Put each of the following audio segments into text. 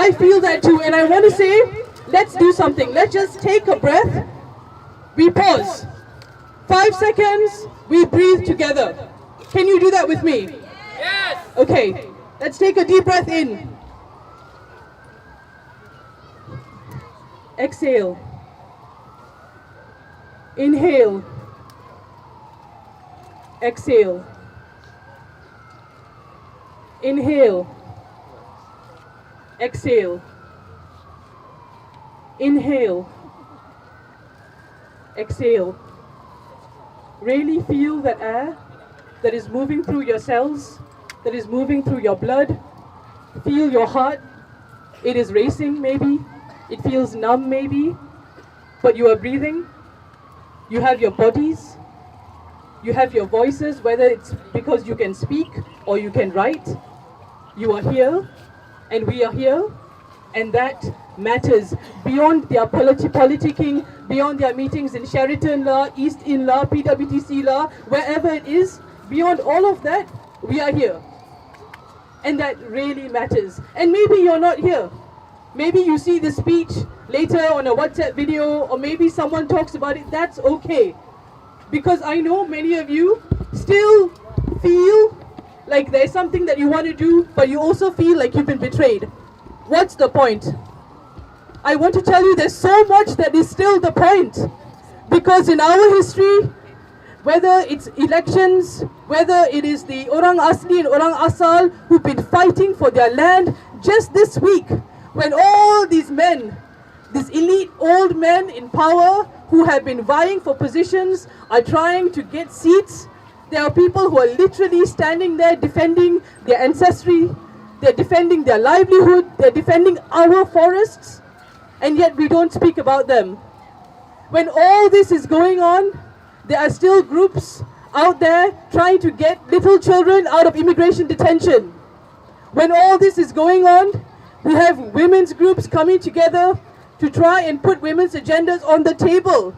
I feel that too, and I want to say, let's do something. Let's just take a breath. We pause. 5 seconds, we breathe together. Can you do that with me? Yes! Okay, let's take a deep breath in. Exhale. Inhale. Exhale. Inhale. Exhale. Inhale. Exhale. Really feel that air that is moving through your cells, that is moving through your blood. Feel your heart. It is racing maybe. It feels numb maybe. But you are breathing. You have your bodies. You have your voices, whether it's because you can speak or you can write. You are here and we are here, and that matters beyond their politicking, beyond their meetings in Sheraton Law, East Inn Law, PWTC Law, wherever it is. Beyond all of that, we are here. And that really matters. And maybe you're not here. Maybe you see the speech later on a WhatsApp video, or maybe someone talks about it. That's okay. Because I know many of you still feel like there's something that you want to do, but you also feel like you've been betrayed. What's the point? I want to tell you there's so much that is still the point. Because in our history, whether it's elections, whether it is the Orang Asli and Orang Asal who've been fighting for their land, just this week, when all these men, these elite old men in power who have been vying for positions are trying to get seats, there are people who are literally standing there defending their ancestry, they're defending their livelihood, they're defending our forests, and yet we don't speak about them. When all this is going on, there are still groups out there trying to get little children out of immigration detention. When all this is going on, we have women's groups coming together to try and put women's agendas on the table.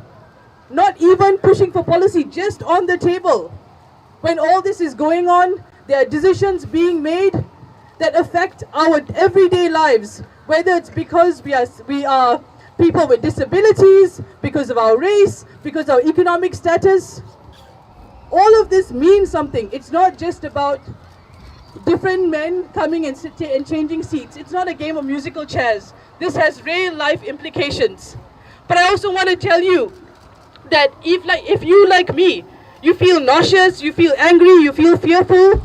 Not even pushing for policy, just on the table. When all this is going on, there are decisions being made that affect our everyday lives, whether it's because we are people with disabilities, because of our race, because of our economic status. All of this means something. It's not just about different men coming and changing seats. It's not a game of musical chairs. This has real life implications. But I also want to tell you that if you, like me, you feel nauseous, you feel angry, you feel fearful,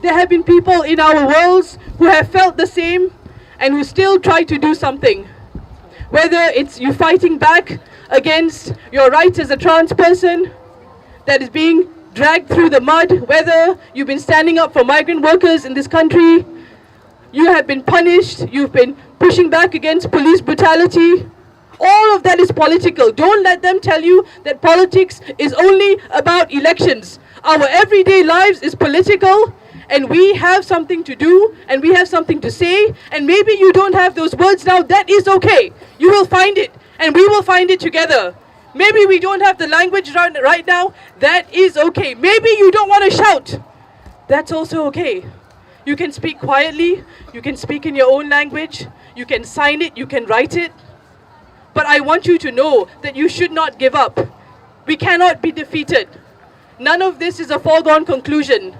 there have been people in our worlds who have felt the same and who still try to do something. Whether it's you fighting back against your rights as a trans person that is being dragged through the mud, whether you've been standing up for migrant workers in this country, you have been punished, you've been pushing back against police brutality. All of that is political. Don't let them tell you that politics is only about elections. Our everyday lives is political, and we have something to do, and we have something to say, and maybe you don't have those words now. That is okay. You will find it, and we will find it together. Maybe we don't have the language right now. That is okay. Maybe you don't want to shout. That's also okay. You can speak quietly. You can speak in your own language. You can sign it. You can write it. But I want you to know that you should not give up. We cannot be defeated. None of this is a foregone conclusion.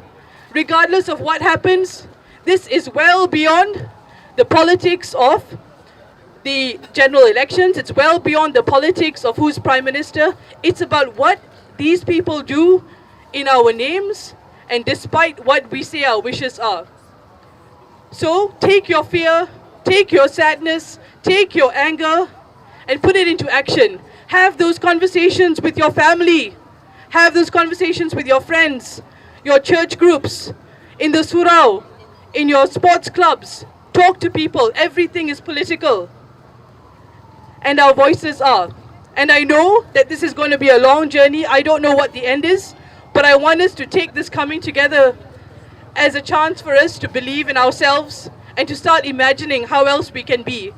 Regardless of what happens, this is well beyond the politics of the general elections. It's well beyond the politics of who's prime minister. It's about what these people do in our names and despite what we say our wishes are. So take your fear, take your sadness, take your anger, and put it into action. Have those conversations with your family. Have those conversations with your friends, your church groups, in the surau, in your sports clubs. Talk to people. Everything is political. And our voices are. And I know that this is going to be a long journey. I don't know what the end is, but I want us to take this coming together as a chance for us to believe in ourselves and to start imagining how else we can be.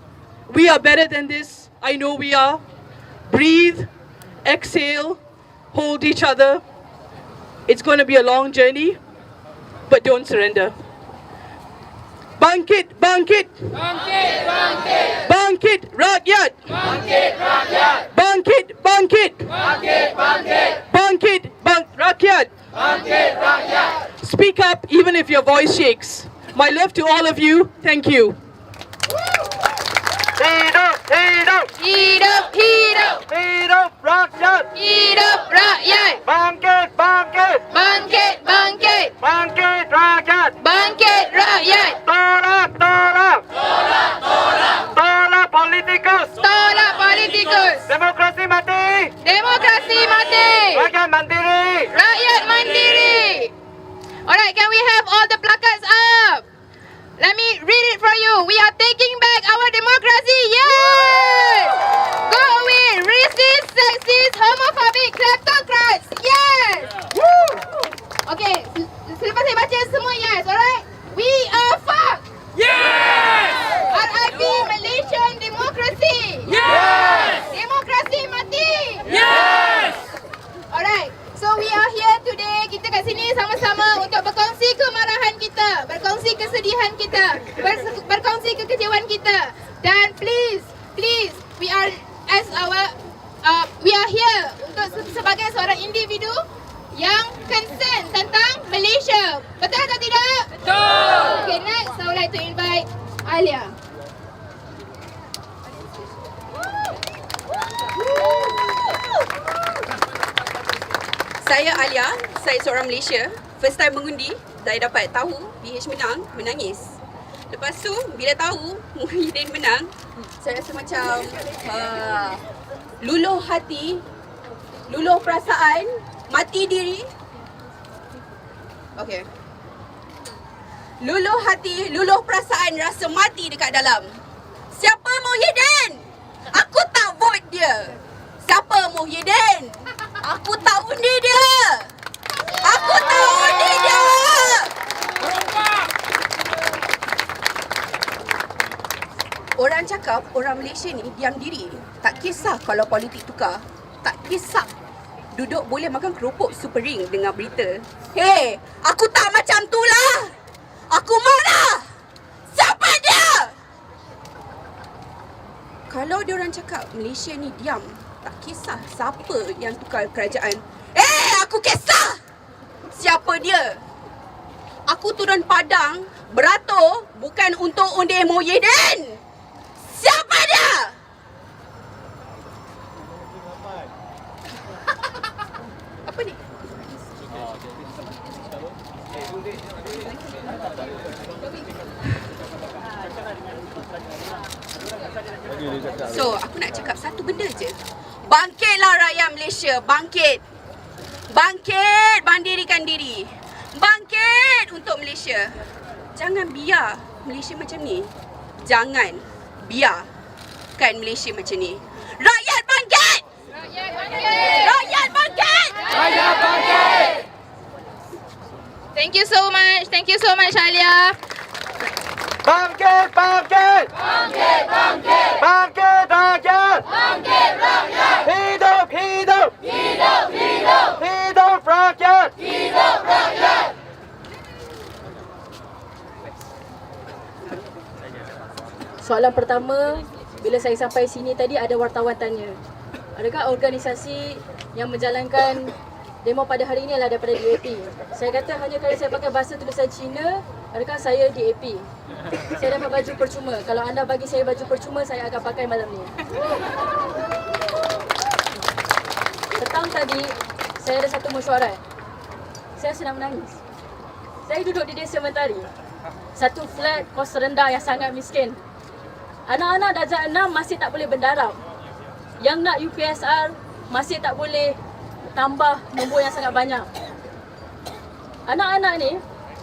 We are better than this. I know we are. Breathe, exhale, hold each other. It's going to be a long journey, but don't surrender. Bangkit, bangkit. Bangkit, bangkit. rakyat. Bangkit rakyat. Bangkit, bangkit. Bangkit, bangkit. Bangkit, rakyat. Bangkit rakyat. Speak up even if your voice shakes. My love to all of you. Thank you. Hidup, hidup. Hidup, hidup, Hidup rakyat. hidup rakyat. Bangkit, bangkit. Bangkit, bangkit, Bangkit rakyat. bangkit rakyat. Tolak, tolak. Tolak, tolak. Tolak politikus. Tolak politikus. Demokrasi mati. Demokrasi mati. Rakyat mandiri. Rakyat mandiri. Alright, can we have all the placards up? Let me read it for you. We are taking back our democracy. Yes! Go away, racist, sexist, homophobic, kleptocrats. Yes! Okay, selepas saya baca semua yes, alright? We are fucked. Yes! RIP Malaysian democracy. Yes! Demokrasi mati. Yes! Alright, so we are here today. Kita kat sini sama-sama untuk berkongsi kemarahan kita, berkongsi kesedihan kita, berkongsi kekecewaan kita. Dan please, we are here untuk sebagai seorang individu yang concern tentang Malaysia. Betul atau tidak? Betul. Okay, next I would like to invite Alia. Saya Alia, saya seorang Malaysia. First time mengundi, saya dapat tahu PH menang, menangis. Lepas tu, bila tahu Muhyiddin menang, saya rasa macam luluh hati, luluh perasaan, mati diri. Okay. Luluh hati, luluh perasaan, rasa mati dekat dalam. Siapa Muhyiddin? Aku tak vote dia. Siapa Muhyiddin? Aku tak undi dia. Aku tak undi dia. Orang cakap orang Malaysia ni diam diri. Tak kisah kalau politik tukar. Tak kisah. Duduk boleh makan keropok super ring dengan berita. Hei, aku tak macam tu lah. Aku marah. Siapa dia? Kalau diorang cakap Malaysia ni diam, tak kisah siapa yang tukar kerajaan. Aku kisah. Siapa dia? Aku turun padang beratur bukan untuk undi Muhyiddin. Siapa dia? Apa ni? So, aku nak cakap satu benda je. Bangkitlah rakyat Malaysia, bangkit. Bangkit, mandirikan diri. Bangkit untuk Malaysia. Jangan biar Malaysia macam ni. Jangan biarkan Malaysia macam ni. Rakyat bangkit! Rakyat bangkit! Rakyat bangkit! Rakyat bangkit! Thank you so much Alia. Bangkit, bangkit! Bangkit, bangkit! Bangkit rakyat! Bangkit rakyat! Hidup, hidup! Hidup, hidup! Hidup rakyat! Hidup rakyat! Soalan pertama, bila saya sampai sini tadi ada wartawan tanya, adakah organisasi yang menjalankan demo pada hari ini adalah daripada DAP? Saya kata hanya kalau saya pakai bahasa tulisan Cina, adakah saya DAP? Saya dapat baju percuma. Kalau anda bagi saya baju percuma, saya akan pakai malam ni. Petang tadi, saya ada satu mesyuarat. Saya sedang menangis. Saya duduk di Desa Mentari. Satu flat kos rendah yang sangat miskin. Anak-anak darjah 6 masih tak boleh berdarab. Yang nak UPSR masih tak boleh tambah nombor yang sangat banyak. Anak-anak ni,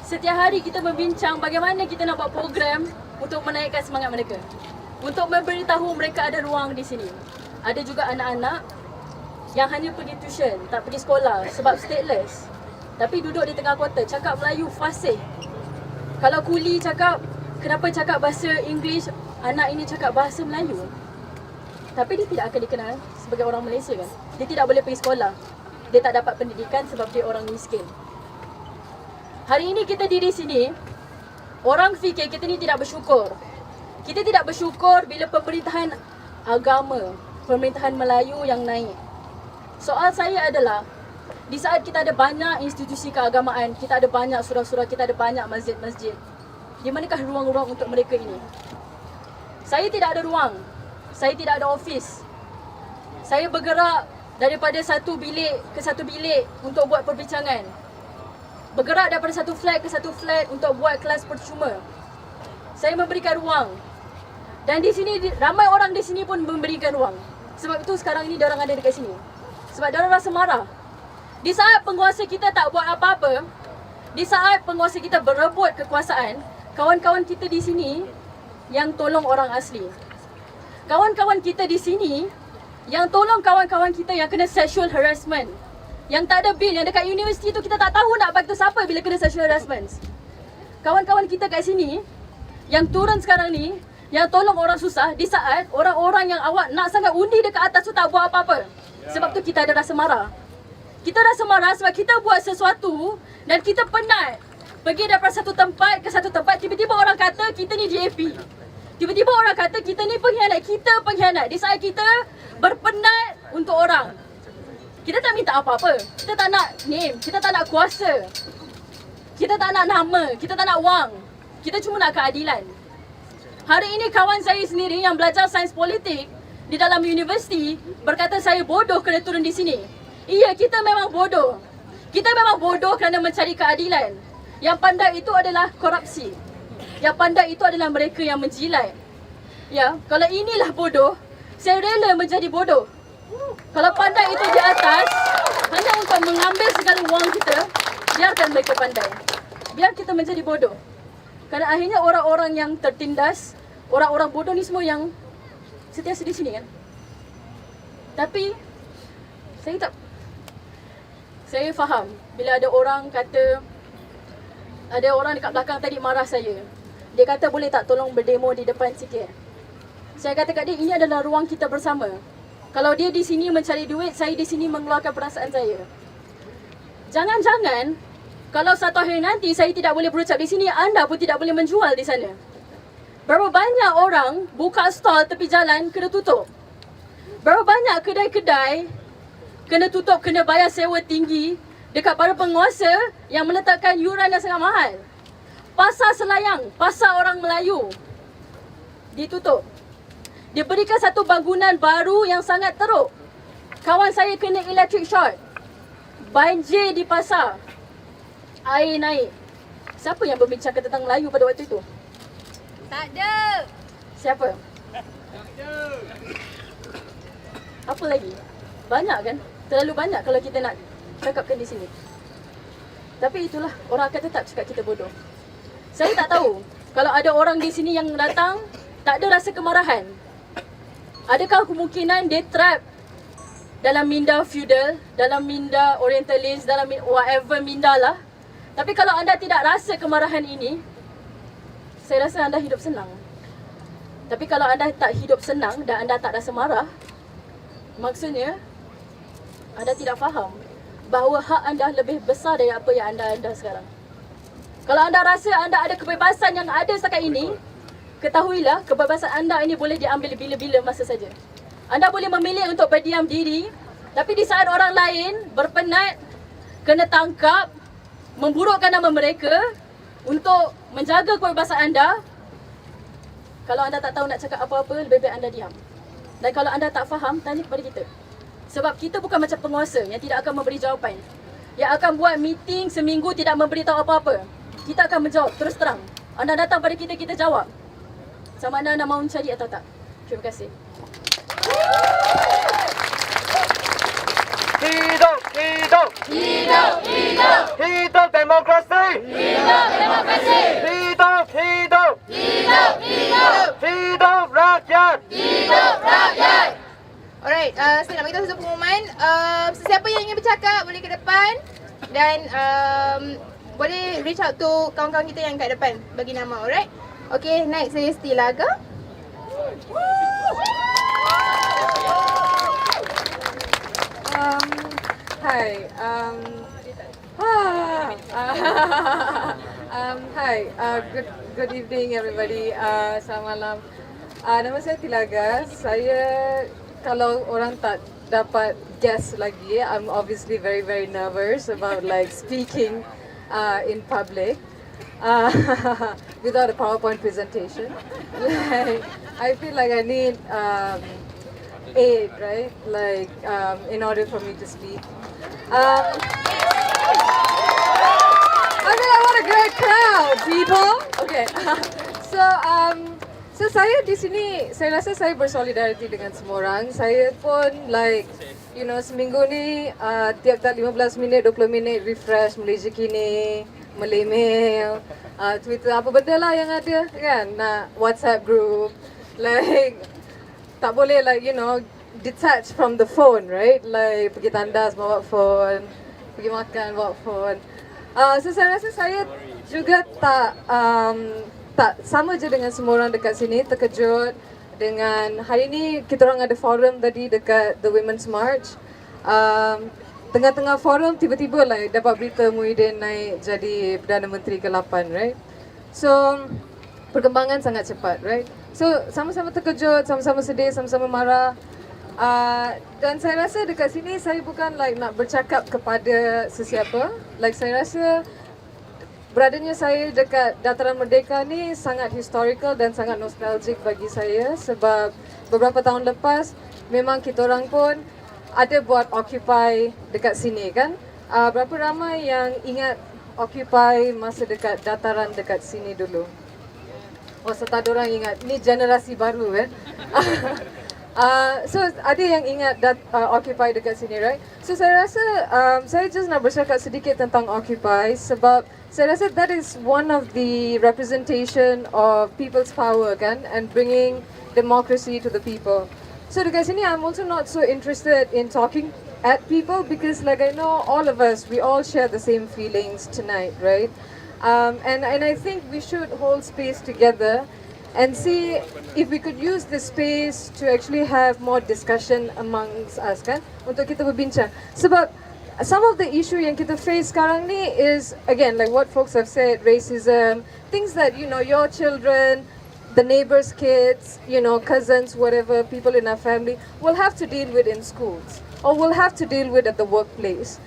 setiap hari kita membincang bagaimana kita nak buat program untuk menaikkan semangat mereka. Untuk memberitahu mereka ada ruang di sini. Ada juga anak-anak yang hanya pergi tuition, tak pergi sekolah sebab stateless. Tapi duduk di tengah kota, cakap Melayu fasih. Kalau kuli cakap, kenapa cakap bahasa English, anak ini cakap bahasa Melayu. Tapi dia tidak akan dikenal sebagai orang Malaysia kan. Dia tidak boleh pergi sekolah. Dia tak dapat pendidikan sebab dia orang miskin. Hari ini kita di sini, orang fikir kita ni tidak bersyukur. Kita tidak bersyukur bila pemerintahan agama, pemerintahan Melayu yang naik. Soal saya adalah, di saat kita ada banyak institusi keagamaan, kita ada banyak surau-surau, kita ada banyak masjid-masjid, di manakah ruang-ruang untuk mereka ini? Saya tidak ada ruang, saya tidak ada ofis. Saya bergerak daripada satu bilik ke satu bilik untuk buat perbincangan. Bergerak daripada satu flat ke satu flat untuk buat kelas percuma. Saya memberikan ruang. Dan di sini, ramai orang di sini pun memberikan ruang. Sebab itu sekarang ini diorang ada dekat sini. Sebab diorang rasa marah. Di saat penguasa kita tak buat apa-apa, di saat penguasa kita berebut kekuasaan, kawan-kawan kita di sini yang tolong orang asli. Kawan-kawan kita di sini yang tolong kawan-kawan kita yang kena sexual harassment. Yang tak ada bil, yang dekat universiti tu kita tak tahu nak bagi tu siapa bila kena sexual harassment. Kawan-kawan kita kat sini yang turun sekarang ni, yang tolong orang susah di saat orang-orang yang awak nak sangat undi dekat atas tu tak buat apa-apa. Sebab tu kita ada rasa marah. Kita rasa marah sebab kita buat sesuatu dan kita penat. Pergi daripada satu tempat ke satu tempat, tiba-tiba orang kata kita ni DAP. Tiba-tiba orang kata kita ni pengkhianat. Kita pengkhianat di saat kita berpenat untuk orang. Kita tak minta apa-apa. Kita tak nak name, kita tak nak kuasa. Kita tak nak nama, kita tak nak wang. Kita cuma nak keadilan. Hari ini kawan saya sendiri yang belajar sains politik di dalam universiti berkata saya bodoh kena turun di sini. Iya, kita memang bodoh. Kita memang bodoh kerana mencari keadilan. Yang pandai itu adalah korupsi. Yang pandai itu adalah mereka yang menjilat. Ya, kalau inilah bodoh, saya rela menjadi bodoh. Kalau pandai itu di atas, hanya untuk mengambil segala wang kita, biarkan mereka pandai. Biar kita menjadi bodoh. Kerana akhirnya orang-orang yang tertindas, orang-orang bodoh ni semua yang sentiasa di sini kan. Tapi saya faham bila ada orang kata, ada orang dekat belakang tadi marah saya. Dia kata boleh tak tolong berdemo di depan sikit. Saya kata kat dia, ini adalah ruang kita bersama. Kalau dia di sini mencari duit, saya di sini mengeluarkan perasaan saya. Jangan-jangan kalau satu hari nanti saya tidak boleh berucap di sini, anda pun tidak boleh menjual di sana. Berapa banyak orang buka stall tepi jalan kena tutup. Berapa banyak kedai-kedai kena tutup, kena bayar sewa tinggi dekat para penguasa yang meletakkan yuran yang sangat mahal. Pasar Selayang, pasar orang Melayu ditutup. Diberikan satu bangunan baru yang sangat teruk. Kawan saya kena electric short. Banjir di pasar. Air naik. Siapa yang berbincangkan tentang Melayu pada waktu itu? Tak ada. Siapa? Apa lagi? Banyak kan? Terlalu banyak kalau kita nak cakapkan di sini. Tapi itulah, orang akan tetap cakap kita bodoh. Saya tak tahu kalau ada orang di sini yang datang tak ada rasa kemarahan. Adakah kemungkinan dia trap dalam minda feudal, dalam minda orientalis, dalam whatever minda lah. Tapi kalau anda tidak rasa kemarahan ini, saya rasa anda hidup senang. Tapi kalau anda tak hidup senang dan anda tak rasa marah, maksudnya anda tidak faham bahawa hak anda lebih besar dari apa yang anda sekarang. Kalau anda rasa anda ada kebebasan yang ada setakat ini, ketahuilah kebebasan anda ini boleh diambil bila-bila masa saja. Anda boleh memilih untuk berdiam diri, tapi di saat orang lain berpenat, kena tangkap, memburukkan nama mereka untuk menjaga kebebasan anda, kalau anda tak tahu nak cakap apa-apa, lebih baik anda diam. Dan kalau anda tak faham, tanya kepada kita. Sebab kita bukan macam penguasa yang tidak akan memberi jawapan. Yang akan buat meeting seminggu tidak memberitahu apa-apa. Kita akan menjawab terus terang. Anda datang pada kita, kita jawab. Sama ada anda mahu mencari atau tak. Terima kasih. Hidup, hidup, Hidup, hidup, hidup demokrasi. hidup demokrasi. Hidup, hidup, Hidup, hidup, hidup rakyat. hidup rakyat. Alright, saya nak beritahu satu pengumuman. Sesiapa yang ingin bercakap boleh ke depan dan boleh reach out to kawan-kawan kita yang kat depan bagi nama, alright? Okay, next saya Stilaga. Hi. Hi. Good evening, everybody. Selamat malam. Nama saya Tilaga. Saya, kalau orang tak dapat guess lagi, I'm obviously very, very nervous about like speaking in public without a PowerPoint presentation. Like, I feel like I need aid, right? Like, in order for me to speak. I mean, what a great crowd, people. Okay. So saya di sini, saya rasa saya bersolidariti dengan semua orang. Saya pun like, you know, seminggu ni tiap-tiap 15 minit, 20 minit refresh Malaysia Kini, Malay Mail, Twitter, apa benda lah yang ada kan. WhatsApp group, like tak boleh like, you know, detach from the phone, right? Like pergi tandas bawa phone, pergi makan bawa phone. So saya rasa saya juga tak sama je dengan semua orang dekat sini, terkejut dengan hari ni kita orang ada forum tadi dekat The Women's March. Tengah-tengah forum tiba-tiba lah dapat berita Muhyiddin naik jadi Perdana Menteri ke-8, right? So perkembangan sangat cepat, right? So sama-sama terkejut, sama-sama sedih, sama-sama marah. Dan saya rasa dekat sini saya bukan like nak bercakap kepada sesiapa. Like saya rasa beradanya saya dekat Dataran Merdeka ni sangat historical dan sangat nostalgic bagi saya sebab beberapa tahun lepas memang kita orang pun ada buat Occupy dekat sini kan. Berapa ramai yang ingat Occupy masa dekat dataran dekat sini dulu? Oh, tak ada orang ingat. Ni generasi baru kan. So ada yang ingat Occupy dekat sini, right? So saya rasa saya just nak bercakap sedikit tentang Occupy sebab saya rasa that is one of the representation of people's power kan, and bringing democracy to the people. So dekat sini I'm also not so interested in talking at people because like I know all of us, we all share the same feelings tonight, right? And I think we should hold space together and see if we could use this space to actually have more discussion amongst us kan, untuk kita berbincang. Sebab some of the issue yang kita face sekarang ni is again like what folks have said, racism, things that you know your children, the neighbors' kids, you know, cousins, whatever, people in our family will have to deal with in schools or will have to deal with at the workplace.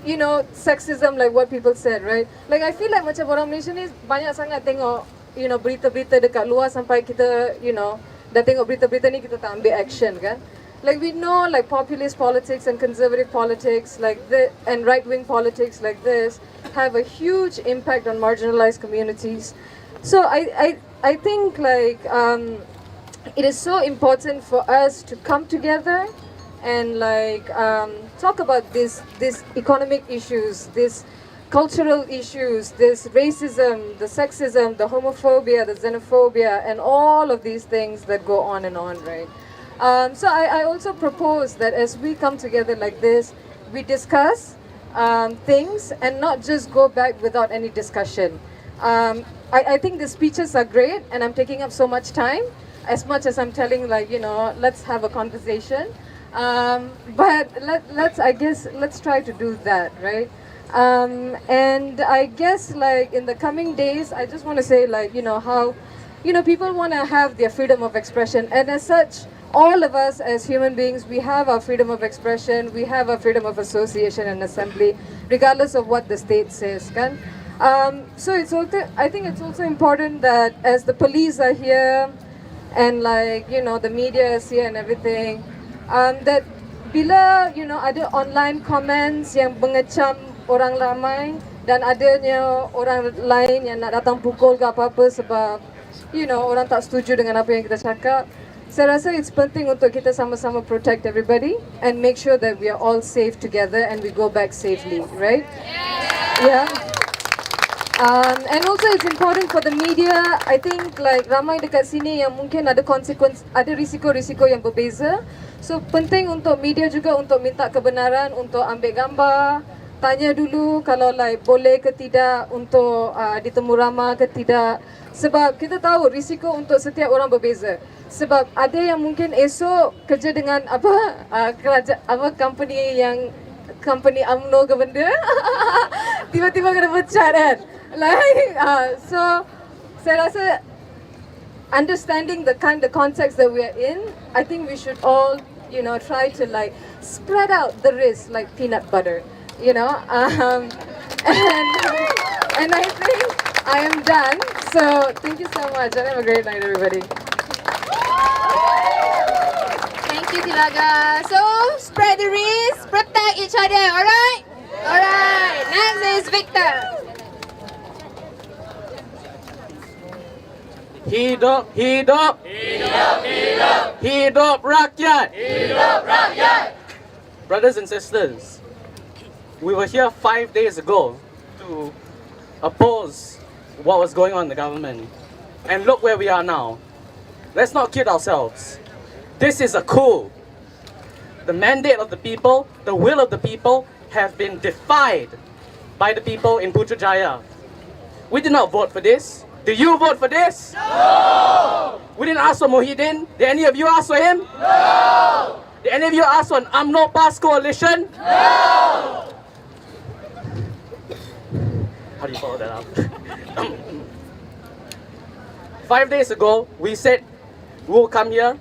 You know, sexism like what people said, right? Like I feel like macam orang Malaysia ni banyak sangat tengok, you know, berita-berita dekat luar sampai kita, you know, dah tengok berita-berita ni kita tak ambil action kan. Like we know like populist politics and conservative politics like this and right-wing politics like this have a huge impact on marginalized communities. So I think like it is so important for us to come together and like talk about these economic issues, these cultural issues, this racism, the sexism, the homophobia, the xenophobia, and all of these things that go on and on, right? So I also propose that as we come together like this, we discuss things and not just go back without any discussion. I think the speeches are great and I'm taking up so much time, as much as I'm telling like, you know, let's have a conversation. But let's try to do that, right? And I guess like in the coming days, I just want to say like, you know, how, you know, people want to have their freedom of expression, and as such, all of us as human beings, we have our freedom of expression, we have our freedom of association and assembly, regardless of what the state says, kan? So it's also, I think it's also important that as the police are here, and like, you know, the media is here and everything, that bila, you know, ada online comments yang mengecam orang ramai dan adanya orang lain yang nak datang pukul ke apa-apa sebab, you know, orang tak setuju dengan apa yang kita cakap. Saya rasa it's penting untuk kita sama-sama protect everybody and make sure that we are all safe together and we go back safely, right? Yeah. And also it's important for the media. I think like ramai dekat sini yang mungkin ada ada risiko-risiko yang berbeza. So penting untuk media juga untuk minta kebenaran, untuk ambil gambar, tanya dulu kalau like boleh ke tidak untuk ditemu ramah ke tidak. Sebab kita tahu risiko untuk setiap orang berbeza. Sebab ada yang mungkin esok kerja dengan company UMNO ke benda tiba-tiba kena pecat kan. Like so saya rasa understanding the context that we're in, I think we should all, try to like spread out the risk like peanut butter, and I think I am done. So thank you so much and have a great night, everybody. Thank you, Tilaga. So, spread the risk, protect each other, alright? Alright, next is Victor. Hidup, hidup. Hidup, hidup. Hidup rakyat. Hidup rakyat. Brothers and sisters, we were here 5 days ago to oppose what was going on in the government. And look where we are now. Let's not kid ourselves. This is a coup. The mandate of the people, the will of the people have been defied by the people in Putrajaya. We did not vote for this. Did you vote for this? No! We didn't ask for Mohideen. Did any of you ask for him? No! Did any of you ask for an UMNO PAS coalition? No! How do you follow that up? 5 days ago, we said we'll come here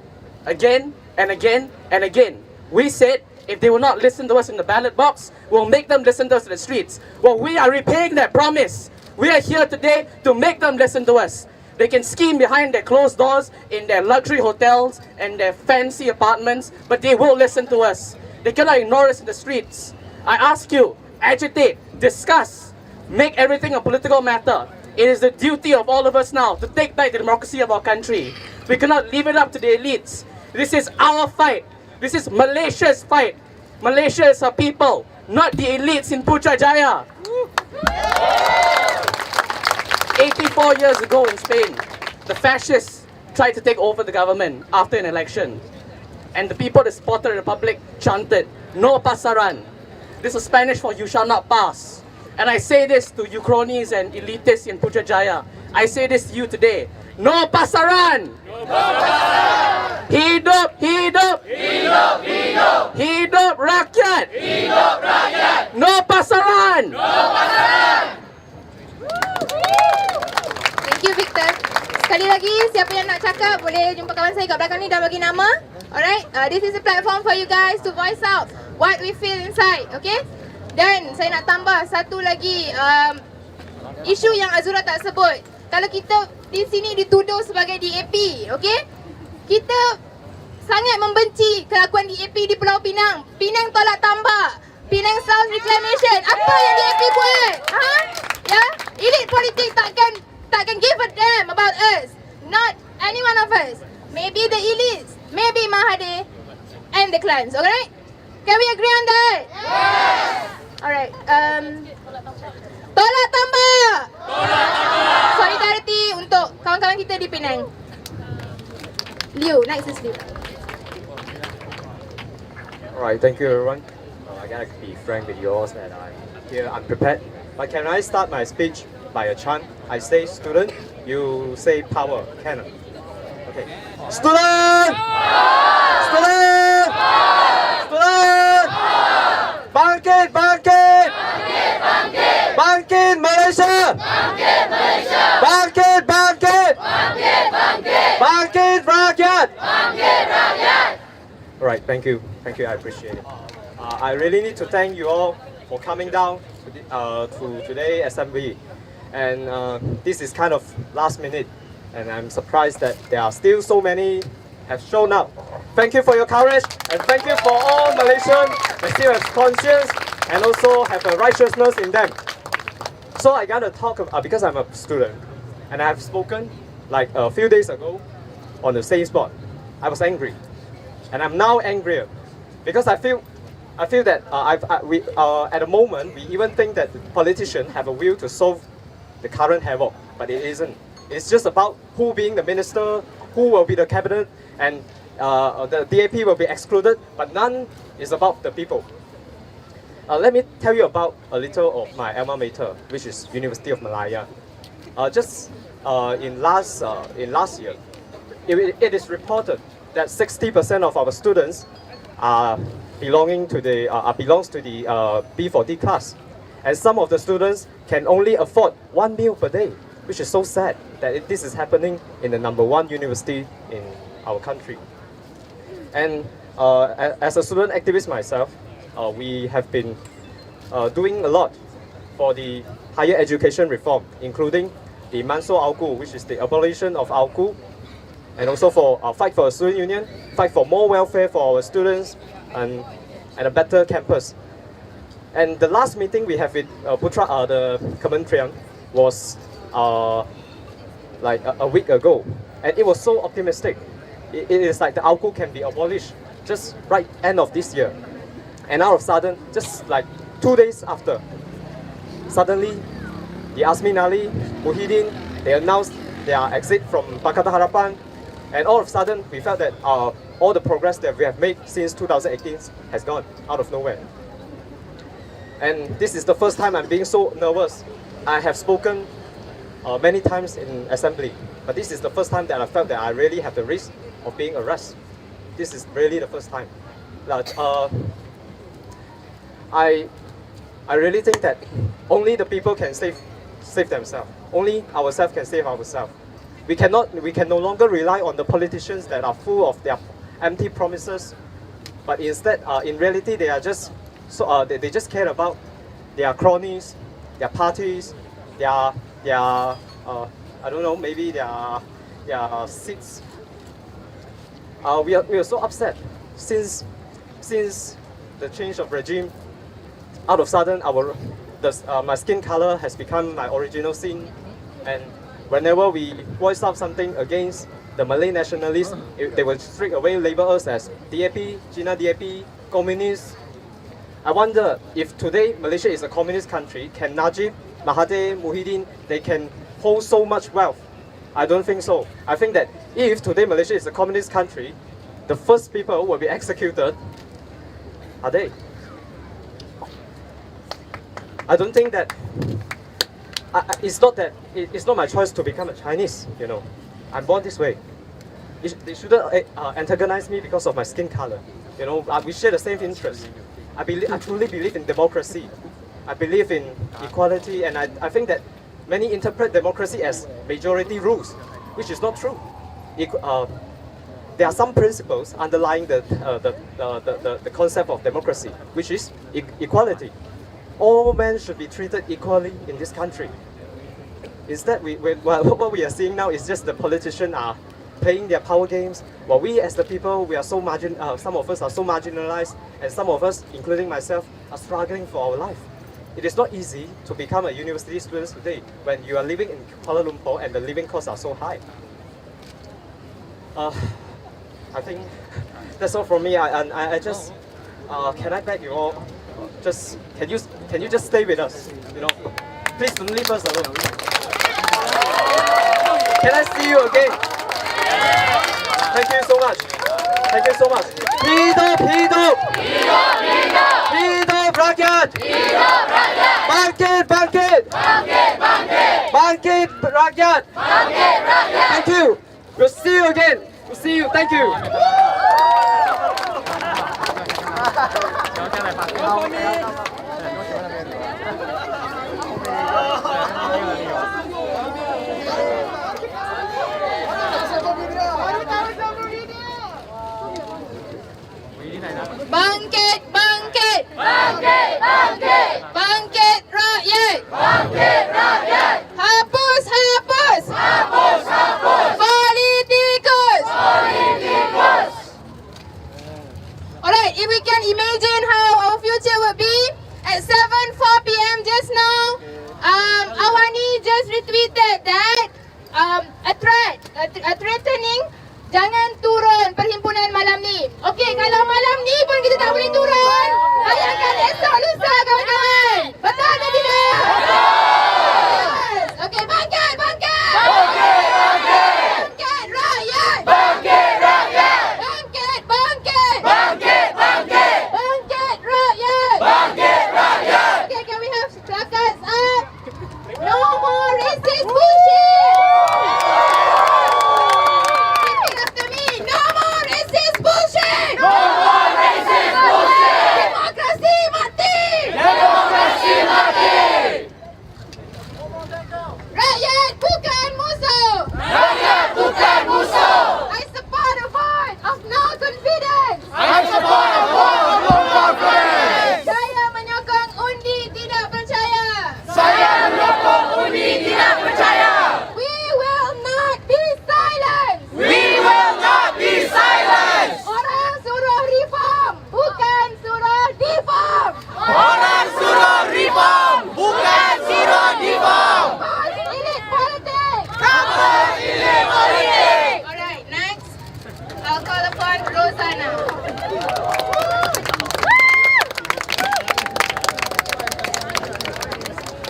again and again and again. We said if they will not listen to us in the ballot box, we'll make them listen to us in the streets. Well, we are repaying that promise. We are here today to make them listen to us. They can scheme behind their closed doors in their luxury hotels and their fancy apartments, but they will listen to us. They cannot ignore us in the streets. I ask you, agitate, discuss, make everything a political matter. It is the duty of all of us now to take back the democracy of our country. We cannot leave it up to the elites. This is our fight. This is Malaysia's fight. Malaysia is our people, not the elites in Putrajaya. 84 years ago in Spain, the fascists tried to take over the government after an election. And the people that supported the Republic chanted, "No pasaran." This is Spanish for "you shall not pass." And I say this to you cronies and elitists in Putrajaya. I say this to you today. No pasaran! No pasaran! Hidup, hidup! Hidup, hidup! Hidup rakyat! Hidup rakyat! No pasaran! No pasaran! Thank you, Victor. Sekali lagi, siapa yang nak cakap boleh jumpa kawan saya kat belakang ni dah bagi nama. Alright, this is a platform for you guys to voice out what we feel inside, okay? Dan saya nak tambah satu lagi isu yang Azura tak sebut. Kalau kita di sini dituduh sebagai DAP, okay? Kita sangat membenci kelakuan DAP di Pulau Pinang. Pinang tolak tambak, Pinang South Reclamation. Apa yang DAP buat? Ha? Ya? Elit politik takkan give a damn about us. Not any one of us. Maybe the elites, maybe Mahathir and the clans, alright? Can we agree on that? Yes! Alright, tolak tambak! Tolak tambak! Solidarity untuk kawan-kawan kita di Penang. Liu, next is Liu. Alright, thank you everyone. I gotta be frank with you all that I'm here unprepared. But can I start my speech by a chant? I say student, you say power. Can I? Okay. Student! Student! Student! Bangkit! Bangkit! Bangkit Malaysia! Bangkit Malaysia! Bangkit! Bangkit! Bangkit! Bangkit! Bangkit rakyat! Bangkit rakyat! Alright, thank you. Thank you, I appreciate it. I really need to thank you all for coming down to today assembly. And this is kind of last minute. And I'm surprised that there are still so many have shown up. Thank you for your courage, and thank you for all Malaysians that still have conscience and also have a righteousness in them. So I gotta talk about, because I'm a student, and I have spoken like a few days ago on the same spot. I was angry, and I'm now angrier because I feel that at the moment we even think that politicians have a will to solve the current havoc, but it isn't. It's just about who being the minister, who will be the cabinet, and the DAP will be excluded, but none is about the people. Let me tell you about a little of my alma mater, which is University of Malaya. Just in last year, it is reported that 60% of our students belongs to the B40 class, and some of the students can only afford 1 meal per day. which is so sad that this is happening in the #1 university in our country. And as a student activist myself, we have been doing a lot for the higher education reform, including the Manso Auku, which is the abolition of Auku, and also for fight for a student union, fight for more welfare for our students, and a better campus. And the last meeting we have with Putra, the Kementerian, was like a week ago, and it was so optimistic. It is like the Auku can be abolished just right end of this year. And out of sudden, just like 2 days after, suddenly the Asmin Ali, Muhyiddin, they announced their exit from Pakatan Harapan, and all of a sudden we felt that all the progress that we have made since 2018 has gone out of nowhere. And this is the first time I'm being so nervous. I have spoken many times in assembly, but this is the first time that I felt that I really have the risk of being arrested. This is really the first time. I really think that only the people can save themselves. Only ourselves can save ourselves. We can no longer rely on the politicians that are full of their empty promises, but instead, in reality, they are just they just care about their cronies, their parties, their I don't know, maybe their seats. We are so upset since the change of regime. Out of sudden, my skin color has become my original sin, and whenever we voice out something against the Malay nationalists, they will straight away label us as DAP, Cina DAP, communists. I wonder if today Malaysia is a communist country, can Najib, Mahathir, Muhyiddin, they can hold so much wealth? I don't think so. I think that if today Malaysia is a communist country, the first people who will be executed are they. I don't think that it's not my choice to become a Chinese. You know, I'm born this way. They shouldn't antagonize me because of my skin color. You know, we share the same interests. I truly believe in democracy. I believe in equality, and I think that many interpret democracy as majority rules, which is not true. There are some principles underlying the concept of democracy, which is equality. All men should be treated equally in this country. Instead, what we are seeing now is just the politicians are playing their power games, while we as the people, we are so some of us are so marginalized, and some of us, including myself, are struggling for our life. It is not easy to become a university student today when you are living in Kuala Lumpur and the living costs are so high. I think that's all from me. I just can I beg you all, just can you just stay with us? You know, please don't leave us alone. Can I see you again? Thank you so much. Thank you so much. Hidup, hidup. Hidup, hidup. Hidup rakyat. Hidup rakyat. Bangkit, bangkit. Bangkit, bangkit. Bangkit rakyat. Bangkit rakyat. Thank you. We'll see you again. We'll see you. Thank you. Bangkit, bangkit. Bangkit, bangkit. Bangkit rakyat. Bangkit rakyat. Hapus, hapus. Hapus, hapus. Politikus. Politikus. Alright, if we can imagine how our future would be at 7:04 p.m. just now, Awani just retweeted that a threatening jangan turun perhimpunan malam ni. Okey, kalau malam ni pun kita tak boleh turun, bayangkan esok lusa kawan-kawan. Betul atau tidak? Yes. Okey, bangkit, bangkit. Bangkit, bangkit. Bangkit rakyat. Bangkit rakyat. Bangkit, bangkit. Bangkit, bangkit. Bangkit rakyat. Bangkit rakyat. Okay, can we have placards up? No more racist bullshit. Repeat after me. No more racist bullshit. No more racist bullshit. Rozana.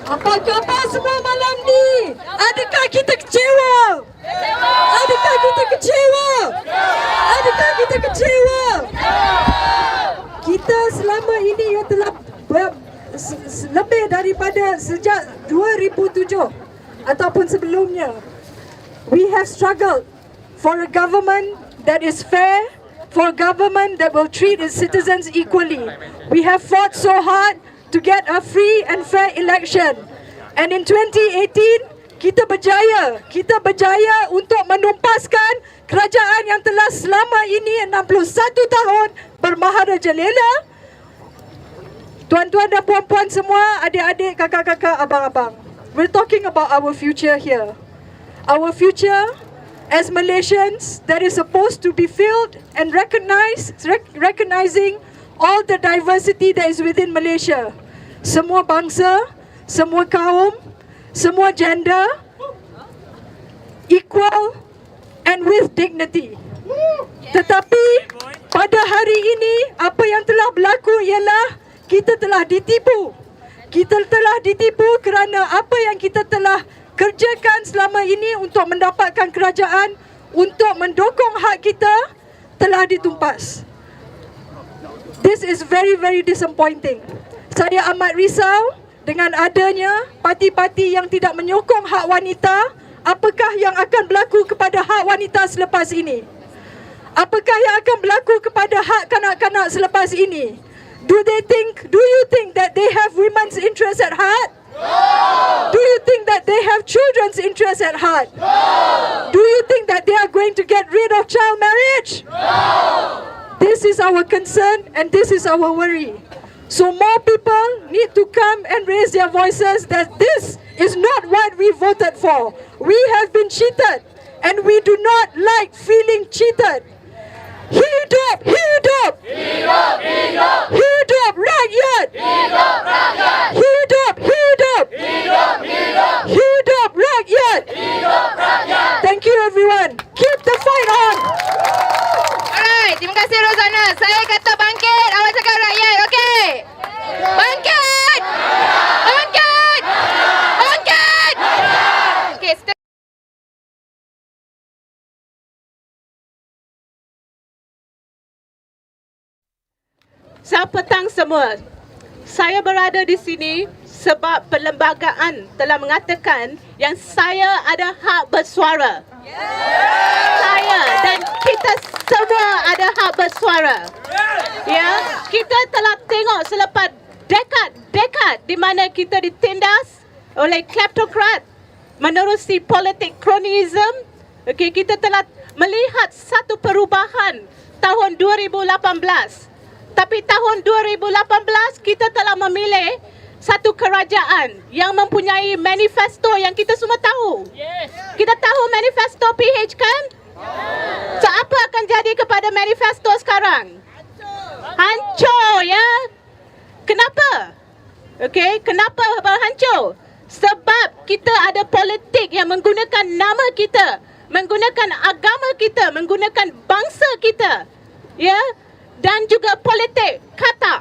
Apa khabar semua malam ni? Adakah kita kecewa? Adakah kita kecewa? Adakah kita kecewa? Kita selama ini yang telah lebih daripada sejak 2007 ataupun sebelumnya, we have struggled for a government that is fair, for a government that will treat its citizens equally. We have fought so hard to get a free and fair election. And in 2018, kita berjaya untuk menumpaskan kerajaan yang telah selama ini 61 tahun bermaharajalela. Tuan-tuan dan puan-puan semua, adik-adik, kakak-kakak, abang-abang. We're talking about our future here. Our future as Malaysians that is supposed to be filled and recognizing all the diversity that is within Malaysia. Semua bangsa, semua kaum, semua gender, equal and with dignity. Tetapi pada hari ini, apa yang telah berlaku ialah kita telah ditipu. Kita telah ditipu kerana apa yang kita telah kerjakan selama ini untuk mendapatkan kerajaan, untuk mendukung hak kita, telah ditumpas. This is very, very disappointing. Saya amat risau dengan adanya parti-parti yang tidak menyokong hak wanita. Apakah yang akan berlaku kepada hak wanita selepas ini? Apakah yang akan berlaku kepada hak kanak-kanak selepas ini? Do you think that they have women's interests at heart? No. Do you think that they have children's interests at heart? No. Do you think that they are going to get rid of child marriage? No. This is our concern and this is our worry. So more people need to come and raise their voices that this is not what we voted for. We have been cheated and we do not like feeling cheated. Hidup, hidup! Hidup, hidup! Hidup rakyat! Hidup rakyat! Hidup, hidup! Hidup, hidup! Hidup rakyat! Hidup rakyat! Thank you everyone. Keep the fight on! Alright, terima kasih Rozana. Saya kata bangkit, awak cakap rakyat, okey? Bangkit! Bangkit! Bangkit! Okey, Selamat petang semua. Saya berada di sini sebab perlembagaan telah mengatakan yang saya ada hak bersuara. Saya dan kita semua ada hak bersuara. Ya, kita telah tengok selepas dekad-dekad di mana kita ditindas oleh kleptokrat menerusi politik kronisme. Okey, kita telah melihat satu perubahan tahun 2018. Tapi tahun 2018 kita telah memilih satu kerajaan yang mempunyai manifesto yang kita semua tahu. Kita tahu manifesto PH kan? So apa akan jadi kepada manifesto sekarang? Hancur ya. Kenapa? Okey, kenapa berhancur? Sebab kita ada politik yang menggunakan nama kita, menggunakan agama kita, menggunakan bangsa kita. Ya. Dan juga politik kata.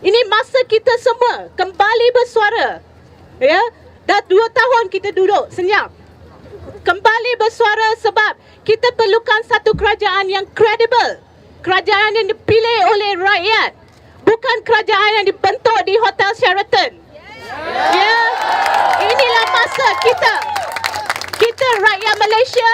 Ini masa kita semua kembali bersuara. Ya, dah 2 tahun kita duduk senyap. Kembali bersuara sebab kita perlukan satu kerajaan yang kredibel. Kerajaan yang dipilih oleh rakyat. Bukan kerajaan yang dibentuk di Hotel Sheraton. Ya, inilah masa kita. Kita rakyat Malaysia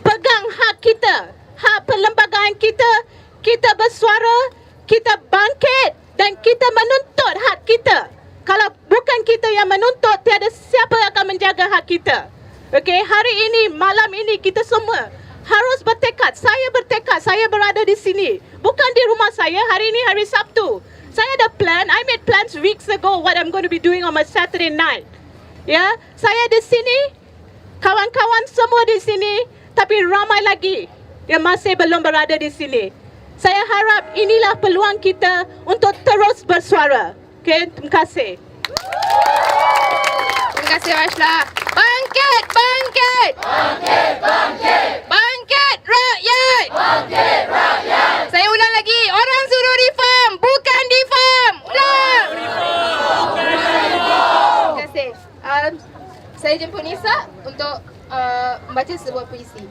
pegang hak kita. Hak perlembagaan kita. Kita bersuara, kita bangkit dan kita menuntut hak kita. Kalau bukan kita yang menuntut, tiada siapa yang akan menjaga hak kita. Okey, hari ini, malam ini kita semua harus bertekad. Saya bertekad, saya berada di sini. Bukan di rumah saya, hari ini hari Sabtu. Saya ada plan, I made plans weeks ago what I'm going to be doing on my Saturday night. Ya, saya di sini, kawan-kawan semua di sini, tapi ramai lagi yang masih belum berada di sini. Saya harap inilah peluang kita untuk terus bersuara. Okay, terima kasih. terima kasih Ashla. Bangkit, bangkit. Bangkit, bangkit. Bangkit rakyat. Bangkit rakyat. baca sebuah puisi.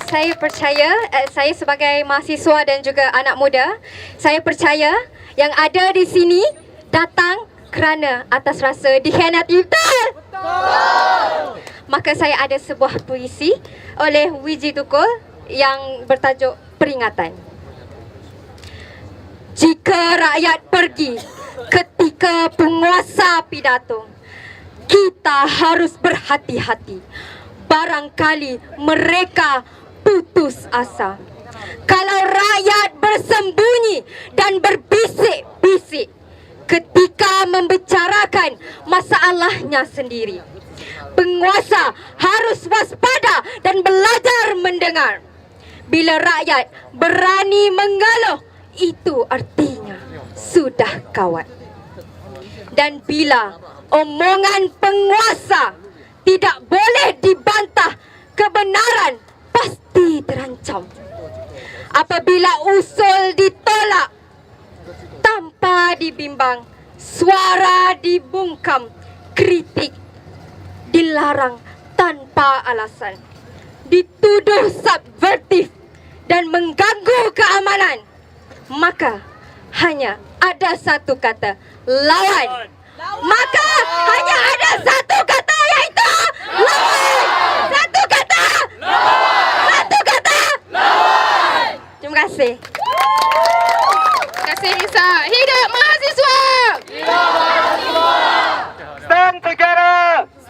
Saya percaya, saya sebagai mahasiswa dan juga anak muda, saya percaya yang ada di sini datang kerana atas rasa dikhianati. Betul? Maka saya ada sebuah puisi oleh Wiji Tukul yang bertajuk Peringatan. Jika rakyat pergi ketika penguasa pidato, kita harus berhati-hati. Barangkali mereka putus asa. Kalau rakyat bersembunyi dan berbisik-bisik ketika membicarakan masalahnya sendiri, penguasa harus waspada dan belajar mendengar. Bila rakyat berani mengeluh, itu artinya sudah kawat. Dan bila omongan penguasa tidak boleh dibantah, kebenaran pasti terancam. Apabila usul ditolak tanpa dibimbang, suara dibungkam, kritik dilarang tanpa alasan, dituduh subvertif dan mengganggu keamanan, maka hanya ada satu kata, lawan. Maka hanya ada satu kata, iaitu lawan. Satu kata, lawan. Satu kata, lawan. Terima kasih. Terima kasih Nisa. Hidup mahasiswa! Hidup mahasiswa! Stand together!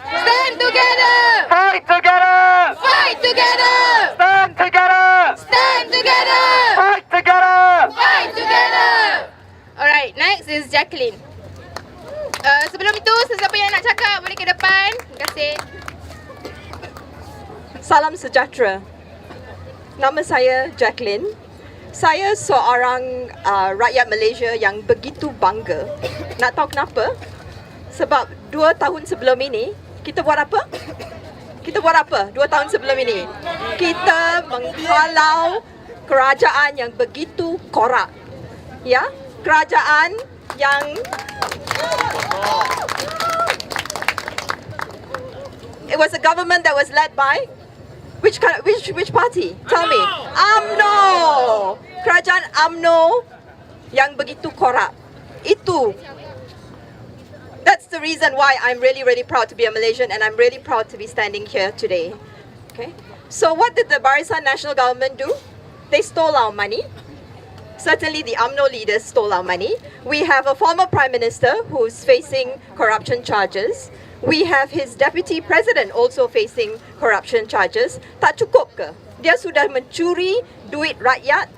Stand together! Fight together! Fight together! Stand together! Stand together! Fight together! Fight together! Alright, next is Jacqueline. Sebelum itu, sesiapa yang nak cakap boleh ke depan. Terima kasih. Salam sejahtera. Nama saya Jacqueline. Saya seorang rakyat Malaysia yang begitu bangga. Nak tahu kenapa? Sebab 2 tahun sebelum ini, kita buat apa? Kita buat apa 2 tahun sebelum ini? Kita menghalau kerajaan yang begitu korup. Ya? Kerajaan yang it was a government that was led by which party? Tell me. UMNO. Kerajaan UMNO yang begitu korup. That's the reason why I'm really proud to be a Malaysian, and I'm really proud to be standing here today. Okay? So what did the Barisan National Government do? They stole our money. Certainly the UMNO leaders stole our money. We have a former Prime Minister who's facing corruption charges. We have his Deputy President also facing corruption charges. Tak cukup ke? Dia sudah mencuri duit rakyat.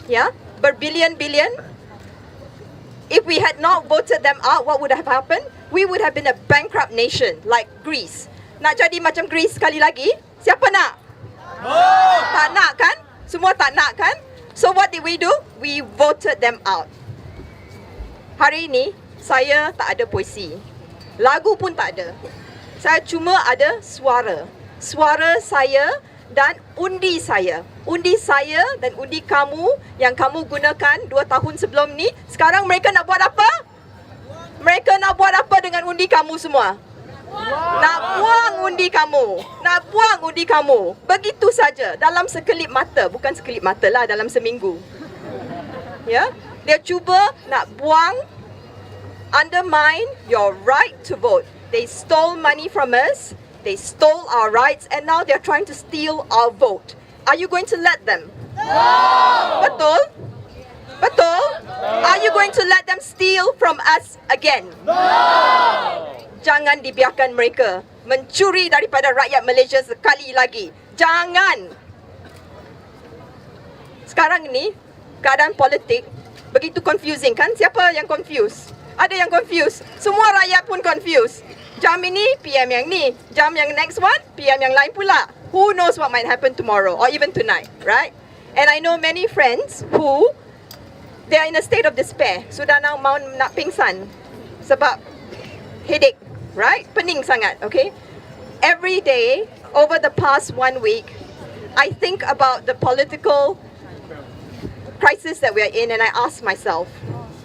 Ya, berbilion-bilion. If we had not voted them out, what would have happened? We would have been a bankrupt nation like Greece. Nak jadi macam Greece sekali lagi? Siapa nak? Tak nak kan? Semua tak nak kan? So what did we do? We voted them out. Hari ini, saya tak ada puisi. Lagu pun tak ada. Saya cuma ada suara. Suara saya dan undi saya. Undi saya dan undi kamu yang kamu gunakan 2 tahun sebelum ni. Sekarang mereka nak buat apa? Mereka nak buat apa dengan undi kamu semua? Nak buang undi kamu. Nak buang undi kamu. Begitu saja. Dalam sekelip mata. Bukan sekelip mata lah, dalam seminggu. Ya, dia cuba nak buang, undermine your right to vote. They stole money from us. They stole our rights, and now they're trying to steal our vote. Are you going to let them? No! Betul? Betul? No! Are you going to let them steal from us again? No! Jangan dibiarkan mereka mencuri daripada rakyat Malaysia sekali lagi. Jangan! Sekarang ni, keadaan politik begitu confusing kan? Siapa yang confused? Ada yang confused. Semua rakyat pun confused. Jam ini, PM yang ni. Jam yang next one, PM yang lain pula. Who knows what might happen tomorrow or even tonight, right? And I know many friends who, they are in a state of despair. Sudah nak pingsan. Sebab headache, right? Pening sangat, okay? Every day, over the past 1 week, I think about the political crisis that we are in, and I ask myself,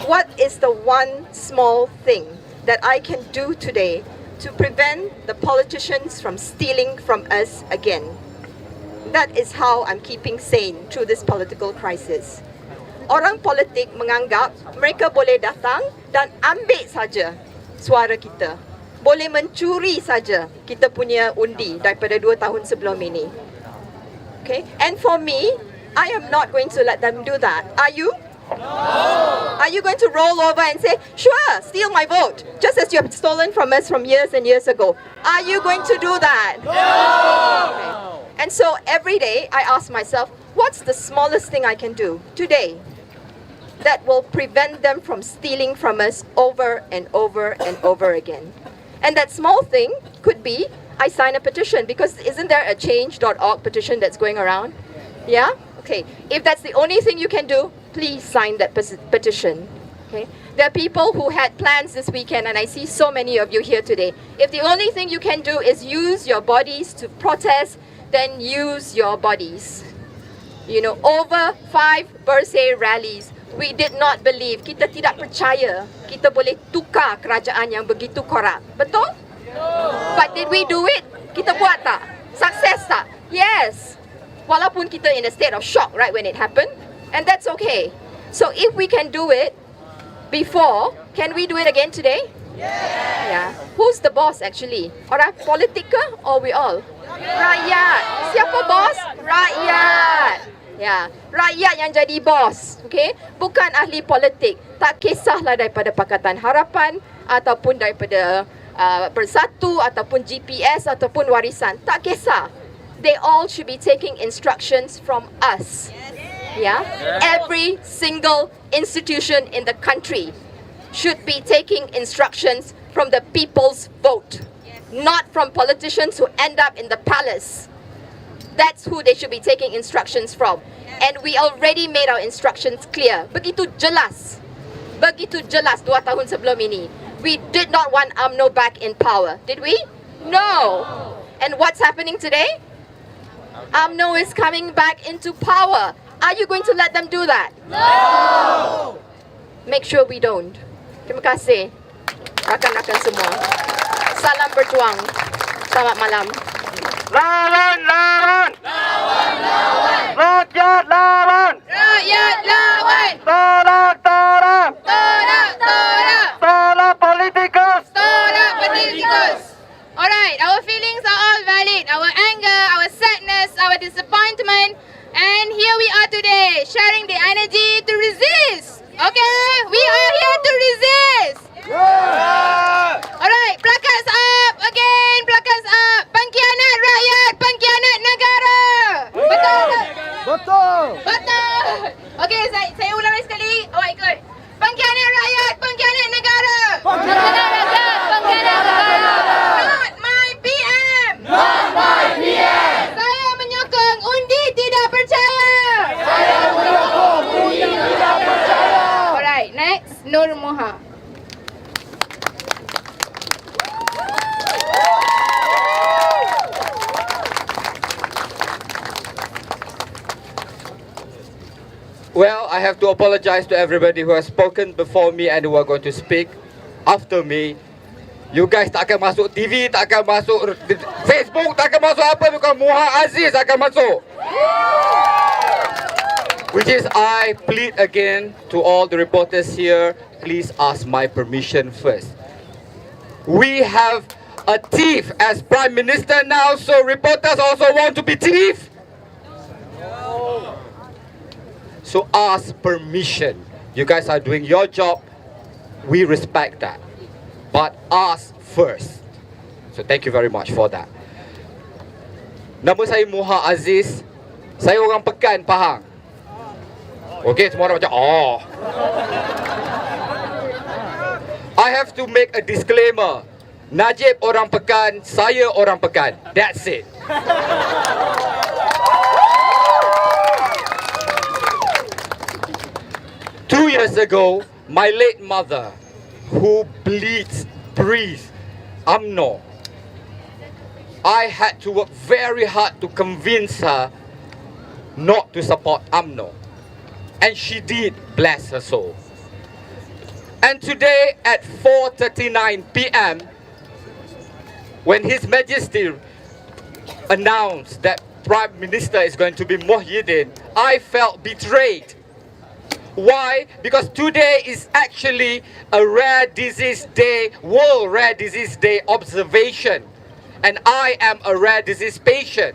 what is the one small thing that I can do today to prevent the politicians from stealing from us again. That is how I'm keeping sane through this political crisis. Orang politik menganggap mereka boleh datang dan ambil saja suara kita. Boleh mencuri saja kita punya undi daripada 2 tahun sebelum ini. Okay? And for me, I am not going to let them do that. Are you? No. Are you going to roll over and say, sure, steal my vote, just as you have stolen from us from years and years ago? Are you going to do that? No. Okay. And so every day I ask myself, what's the smallest thing I can do today that will prevent them from stealing from us over and over and over again? And that small thing could be, I sign a petition, because isn't there a change.org petition that's going around? Yeah? Okay. If that's the only thing you can do, please sign that petition. Okay? There are people who had plans this weekend, and I see so many of you here today. If the only thing you can do is use your bodies to protest, then use your bodies. You know, over 5 birthday rallies, we did not believe, kita tidak percaya kita boleh tukar kerajaan yang begitu korup. Betul? But did we do it? Kita buat tak? Sukses tak? Yes. Walaupun kita in a state of shock right when it happened. And that's okay. So if we can do it before, can we do it again today? Yeah. Who's the boss actually? Orang politik ke or we all? Rakyat. Siapa boss? Rakyat. Ya, rakyat yang jadi bos, okay? Bukan ahli politik. Tak kisahlah daripada Pakatan Harapan ataupun daripada Bersatu ataupun GPS ataupun Warisan. Tak kisah. They all should be taking instructions from us. Yeah? Every single institution in the country should be taking instructions from the people's vote, not from politicians who end up in the palace. That's who they should be taking instructions from. And we already made our instructions clear. Begitu jelas. Begitu jelas 2 tahun sebelum ini. We did not want UMNO back in power. Did we? No. And what's happening today? UMNO is coming back into power. Are you going to let them do that? No. Make sure we don't. Terima kasih. Rakan-rakan semua. Salam berjuang. Selamat malam. Lawan, lawan! Lawan, lawan! Rakyat lawan! Rakyat lawan! Tolak, tolak! Tolak, tolak! Tolak politikus! Tolak politikus! Alright, our feelings are all valid. Our anger, our sadness, our disappointment. And here we are today, sharing the energy to resist. Okay? We are here to resist. Alright, placards up again, placards up. Pengkhianat rakyat, pengkhianat negara. Betul tak? Betul! Betul. Okay, saya ulang lagi sekali. Awak ikut. Pengkhianat rakyat, pengkhianat negara. Pengkhianat rakyat, pengkhianat negara. Not my PM. Not my PM! Saya menyokong undi tidak percaya. Saya menyokong undi tidak percaya! Alright, next, Nur Moha. Well, I have to apologize to everybody who has spoken before me and who are going to speak after me. You guys tak akan masuk TV, tak akan masuk Facebook, tak akan masuk apa, bukan Muha Aziz akan masuk. Which is I plead again to all the reporters here, please ask my permission first. We have a thief as Prime Minister now, so reporters also want to be thief. So ask permission. You guys are doing your job. We respect that. But ask first. So thank you very much for that. Nama saya Muha Aziz. Saya orang Pekan, Pahang. Okay, semua orang macam, oh. I have to make a disclaimer. Najib orang Pekan, saya orang Pekan. That's it. 2 years ago, my late mother, who breathes UMNO, I had to work very hard to convince her not to support UMNO. And she did, bless her soul. And today at 4:39 p.m., when His Majesty announced that Prime Minister is going to be Muhyiddin, I felt betrayed. Why? Because today is actually a Rare Disease Day, World Rare Disease Day observation. And I am a rare disease patient.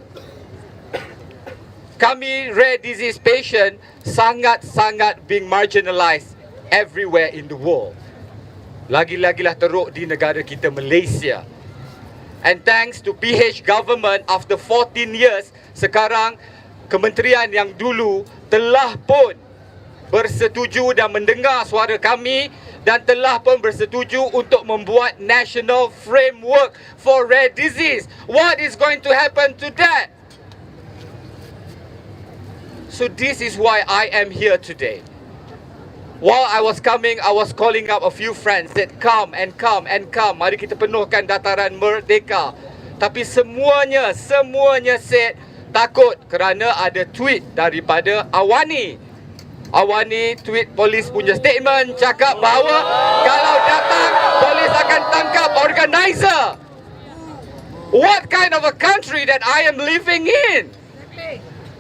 Kami rare disease patient sangat-sangat being marginalized everywhere in the world. Lagi-lagilah teruk di negara kita Malaysia. And thanks to PH government, after 14 years, sekarang kementerian yang dulu telah pun bersetuju dan mendengar suara kami dan telah pun bersetuju untuk membuat national framework for rare disease. What is going to happen to that? So this is why I am here today. While I was coming, I was calling up a few friends that come and come and come. Mari kita penuhkan Dataran Merdeka. Tapi semuanya said takut kerana ada tweet daripada Awani. Awani tweet polis punya statement cakap bahawa kalau datang polis akan tangkap organizer. What kind of a country that I am living in?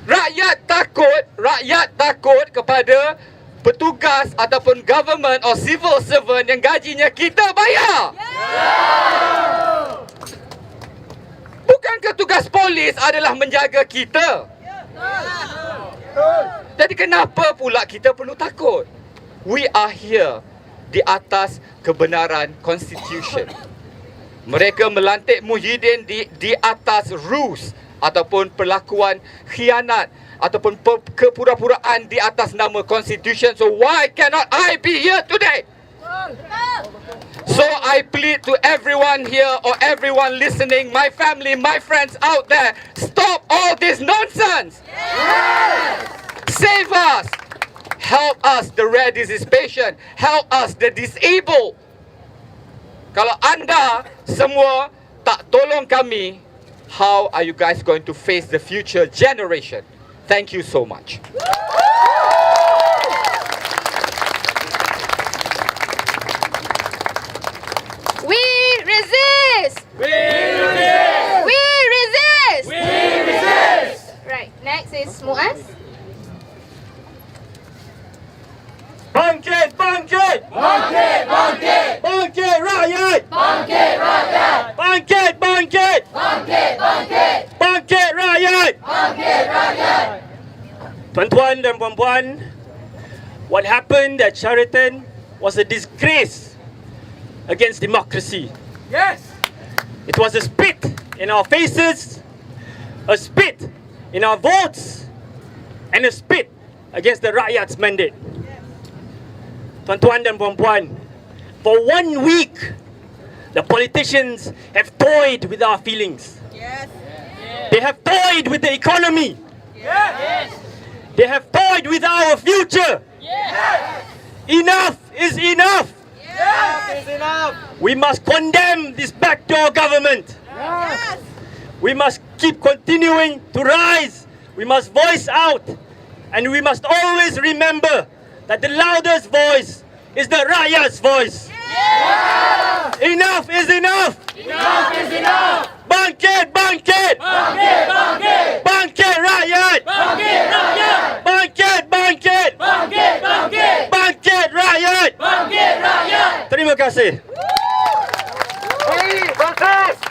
Rakyat takut kepada petugas ataupun government or civil servant yang gajinya kita bayar. Bukankah tugas polis adalah menjaga kita? Jadi kenapa pula kita perlu takut? We are here di atas kebenaran constitution. Mereka melantik Muhyiddin di atas rules ataupun perlakuan khianat ataupun kepura-puraan di atas nama constitution. So why cannot I be here today? So I plead to everyone here or everyone listening, my family, my friends out there, stop all this nonsense. Save us. Help us, the rare disease patient. Help us, the disabled. Kalau anda semua tak tolong kami, how are you guys going to face the future generation? Thank you so much. We resist! We resist! We resist! We resist! Right, next is Muaz. Bangkit, bangkit! Bangkit, bangkit! Bangkit rakyat! Bangkit rakyat! Bangkit, bangkit! Bangkit, bangkit! Bangkit rakyat! Bangkit rakyat! Tuan-tuan dan puan-puan, what happened at Sheraton was a disgrace against democracy. Yes! It was a spit in our faces, a spit in our votes, and a spit against the rakyat's mandate. Tuan-tuan dan puan-puan, for 1 week, the politicians have toyed with our feelings. Yes. They have toyed with the economy. Yes. They have toyed with our future. Yes. Enough is enough. Yes. Is enough. We must condemn this backdoor government. Yes. We must keep continuing to rise. We must voice out. And we must always remember that the loudest voice is the rakyat's voice. Yeah! Enough is enough. Enough is enough. Bangkit, bangkit. Bangkit, bangkit. Bangkit rakyat. Bangkit rakyat. Bangkit, bangkit. Bangkit, bangkit. Bangkit rakyat. Bangkit rakyat. Terima kasih. We resist!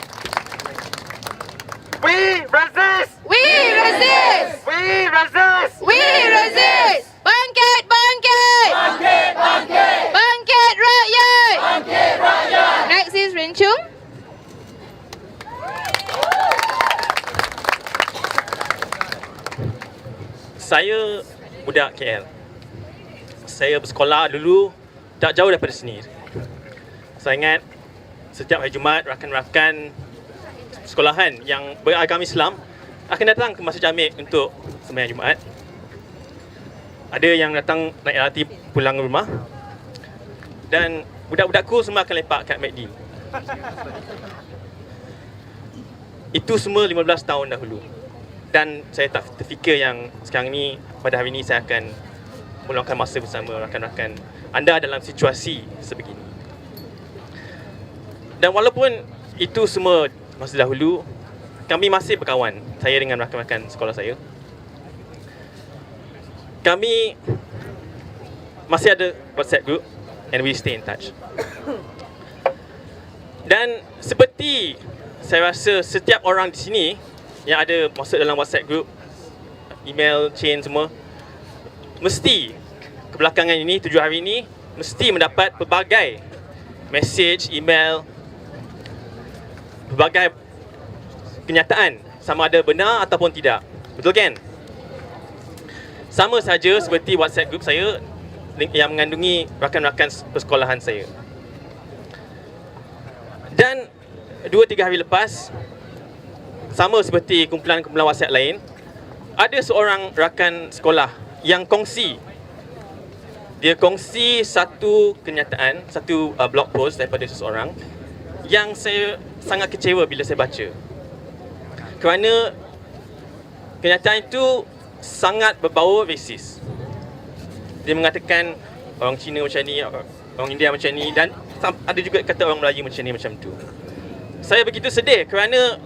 We resist! We resist! We resist! We resist! Bangkit, bangkit! Bangkit, bangkit. Bangkit rakyat! Bangkit rakyat. Next is Rinchung. Saya budak KL. Saya bersekolah dulu tak jauh daripada sini. Saya ingat setiap hari Jumaat rakan-rakan sekolahan yang beragama Islam akan datang ke Masjid Jamik untuk sembahyang Jumaat. Ada yang datang naik LRT pulang ke rumah. Dan budak-budakku semua akan lepak kat McD. Itu semua 15 tahun dahulu. Dan saya tak terfikir yang sekarang ni, pada hari ini saya akan meluangkan masa bersama rakan-rakan anda dalam situasi sebegini. Dan walaupun itu semua masa dahulu, kami masih berkawan, saya dengan rakan-rakan sekolah saya. Kami masih ada WhatsApp group and we stay in touch. Dan seperti saya rasa setiap orang di sini yang ada masuk dalam WhatsApp group, email chain semua, mesti kebelakangan ini, 7 hari ini, mesti mendapat pelbagai message, email, pelbagai kenyataan sama ada benar ataupun tidak. Betul kan? Sama saja seperti WhatsApp group saya yang mengandungi rakan-rakan persekolahan saya. Dan 2-3 hari lepas, sama seperti kumpulan-kumpulan WhatsApp lain, ada seorang rakan sekolah yang kongsi. Dia kongsi satu kenyataan, satu blog post daripada seseorang yang saya sangat kecewa bila saya baca. Kerana kenyataan itu sangat berbau rasis. Dia mengatakan orang Cina macam ni, orang India macam ni, dan ada juga kata orang Melayu macam ni, macam tu. Saya begitu sedih kerana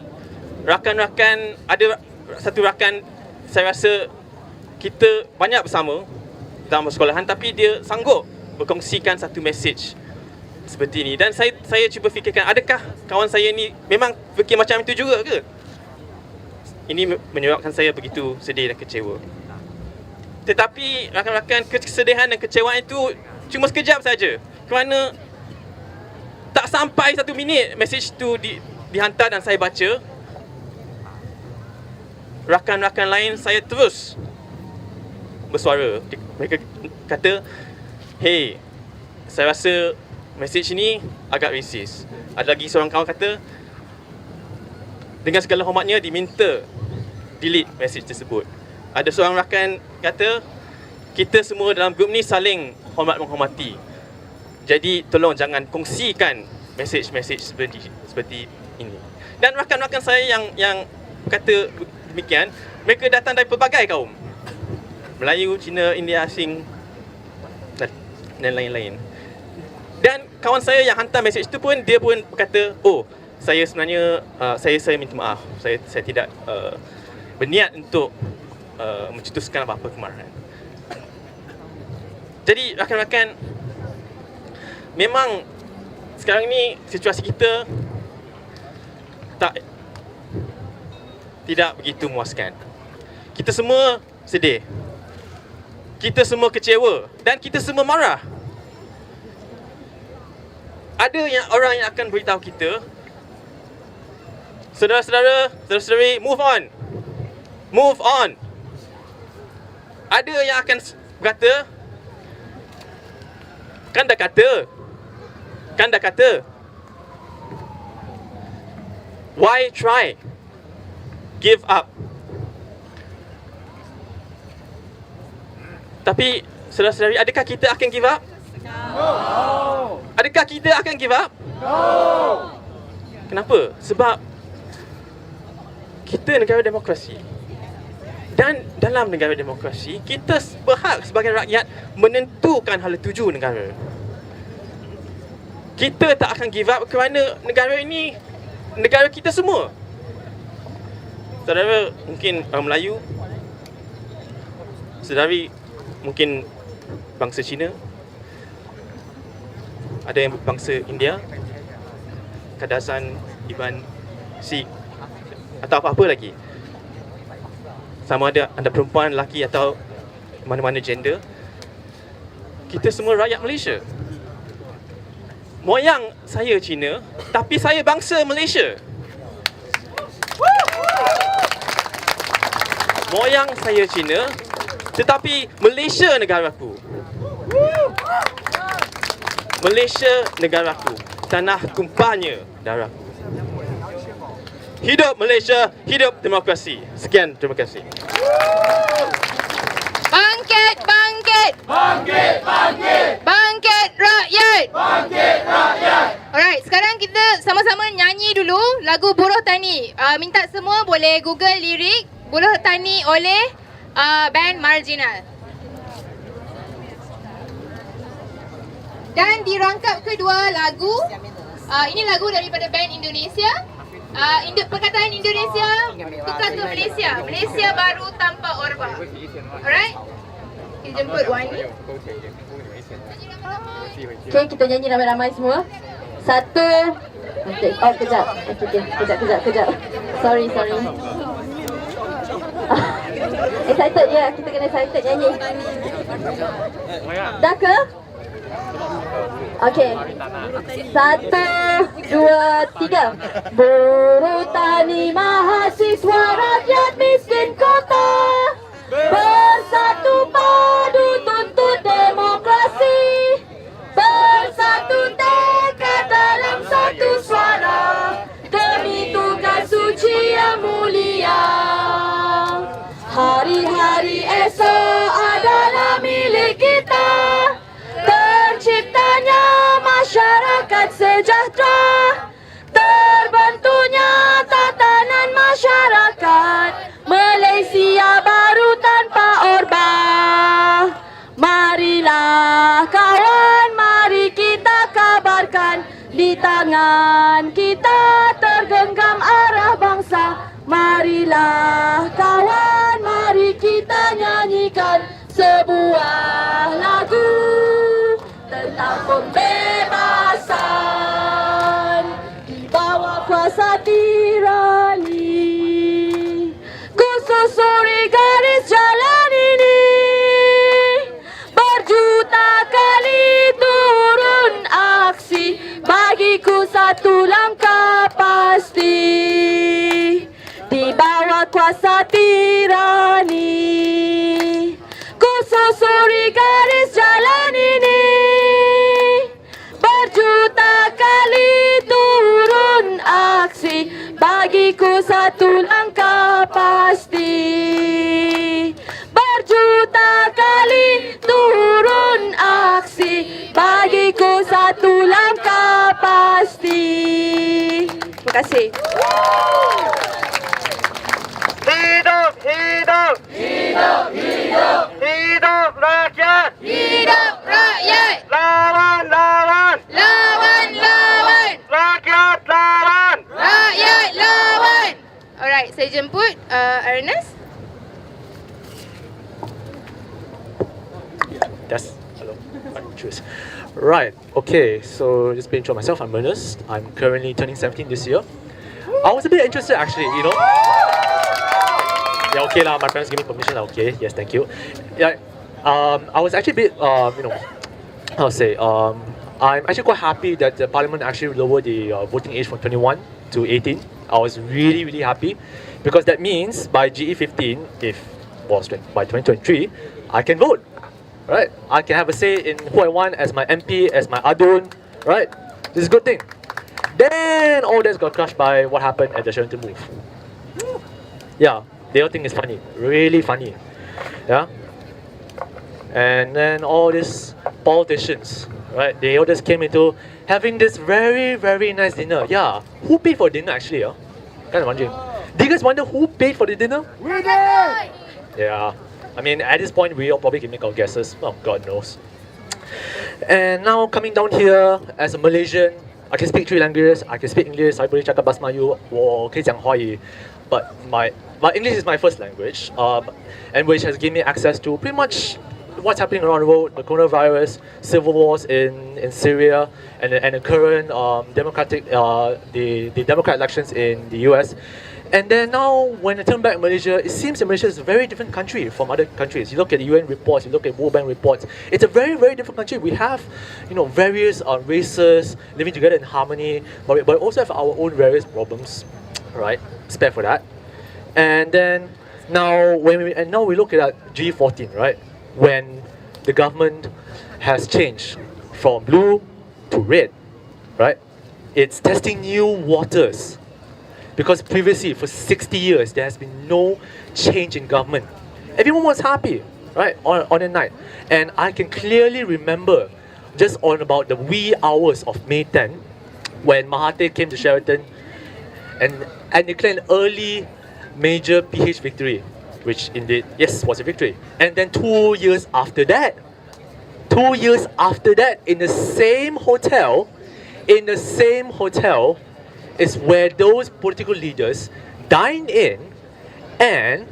rakan-rakan, ada satu rakan, saya rasa kita banyak bersama dalam persekolahan, tapi dia sanggup berkongsikan satu message seperti ini. Dan saya cuba fikirkan, adakah kawan saya ni memang fikir macam itu juga ke? Ini menyebabkan saya begitu sedih dan kecewa. Tetapi rakan-rakan, kesedihan dan kecewaan itu cuma sekejap saja. Kerana tak sampai 1 minit message tu dihantar dan saya baca, rakan-rakan lain saya terus bersuara. Mereka kata, hey, saya rasa message ni agak rasis. Ada lagi seorang kawan kata, dengan segala hormatnya diminta delete message tersebut. Ada seorang rakan kata, kita semua dalam grup ni saling hormat-menghormati. Jadi tolong jangan kongsikan message-message seperti ini. Dan rakan-rakan saya yang kata demikian, mereka datang dari pelbagai kaum. Melayu, Cina, India, asing dan lain-lain. Dan kawan saya yang hantar message tu pun, dia pun berkata, oh, saya sebenarnya saya minta maaf. Saya tidak berniat untuk mencetuskan apa-apa kemarahan. Jadi rakan-rakan, memang sekarang ni situasi kita tidak begitu memuaskan. Kita semua sedih. Kita semua kecewa dan kita semua marah. Ada orang yang akan beritahu kita, saudara-saudara, saudara-saudari, move on. Move on. Ada yang akan berkata, kan dah kata. Why try? Give up. Tapi saudara-saudari, adakah kita akan give up? No. Adakah kita akan give up? No. Kenapa? Sebab kita negara demokrasi. Dan dalam negara demokrasi, kita berhak sebagai rakyat menentukan hala tuju negara. Kita tak akan give up kerana negara ini negara kita semua. Saudara mungkin orang Melayu, saudari mungkin bangsa Cina, ada yang bangsa India, Kadazan, Iban, Sikh atau apa-apa lagi. Sama ada anda perempuan, lelaki atau mana-mana gender, kita semua rakyat Malaysia. Moyang saya Cina, tapi saya bangsa Malaysia. Moyang saya Cina, tetapi Malaysia negaraku. Malaysia negaraku, tanah tumpahnya darahku. Hidup Malaysia, hidup demokrasi. Sekian, terima kasih. Bangkit, bangkit. Bangkit, bangkit. Bangkit rakyat. Bangkit rakyat. Alright, sekarang kita sama-sama nyanyi dulu lagu Buruh Tani. Minta semua boleh Google lirik Buruh Tani oleh band Marginal. Dan dirangkap kedua lagu. Ini lagu daripada band Indonesia. Perkataan Indonesia tukar ke Malaysia. Malaysia baru tanpa Orba. Alright? Kita jemput Wani. Okay, kita nyanyi ramai-ramai semua. Satu. Okay. Oh, kejap. Okay. Kejap. Sorry. Excited ya, kita kena excited nyanyi. Dah ke? Okay. 1, 2, 3. Buruh tani mahasiswa rakyat miskin kota, bersatu padu tuntut demokrasi, bersatu tekad dalam satu suara, demi tugas suci yang mulia. Hari-hari esok adalah milik kita, terciptanya masyarakat sejahtera, terbentuknya tatanan masyarakat Malaysia baru tanpa Orba. Marilah kawan, mari kita kabarkan, di tangan kita tergenggam arah bangsa. Marilah kawan, mari kita nyanyikan sebuah lagu tentang pembebasan di bawah kuasa tirani. Ku susuri garis jalan ini, berjuta kali turun aksi, bagiku satu langkah pasti. Di bawah kuasa tirani, ku susuri garis jalan ini, berjuta kali turun aksi, bagiku satu langkah pasti. Berjuta kali turun aksi, bagiku satu langkah pasti. Terima kasih. Hidup rakyat! Hidup rakyat! Lawan! Rakyat lawan! Rakyat lawan! Alright, saya jemput Ernest. Hello. Choose. Right. Okay. So just to intro myself, I'm Ernest. I'm currently turning 17 this year. I was a bit interested actually, you know. Yeah, okay lah. My parents gave me permission. Okay, yes, thank you. Yeah, I was actually a bit, how to say, I'm actually quite happy that the Parliament actually lowered the voting age from 21 to 18. I was really happy because that means by GE15, by 2023, I can vote, right? I can have a say in who I want as my MP, as my adun, right? This is a good thing. Then all this got crushed by what happened at the Sheraton move. Yeah. The whole thing is funny, really funny, yeah. And then all these politicians, right? They all just came into having this very nice dinner. Yeah, who paid for dinner actually? Kind of wondering. Do you guys wonder who paid for the dinner? We did! Yeah, I mean at this point we all probably can make our guesses. Oh, God knows. And now coming down here as a Malaysian, I can speak 3 languages. I can speak English. I boleh cakap bahasa Melayu. 我可以讲华语, but English is my first language, and which has given me access to pretty much what's happening around the world, the coronavirus, civil wars in Syria, and the current the Democrat elections in the US. And then now, when I turn back Malaysia, it seems that Malaysia is a very different country from other countries. You look at the UN reports, you look at World Bank reports, it's a very different country. We have, various races living together in harmony, but we also have our own various problems, right? Spare for that. And then now we look at G14, right? When the government has changed from blue to red, right? It's testing new waters. Because previously, for 60 years, there has been no change in government. Everyone was happy, right, on the night. And I can clearly remember, just on about the wee hours of May 10, when Mahathir came to Sheraton and declared an early major PH victory, which indeed, yes, was a victory. And then 2 years after that, 2 years after that, in the same hotel, is where those political leaders dined in and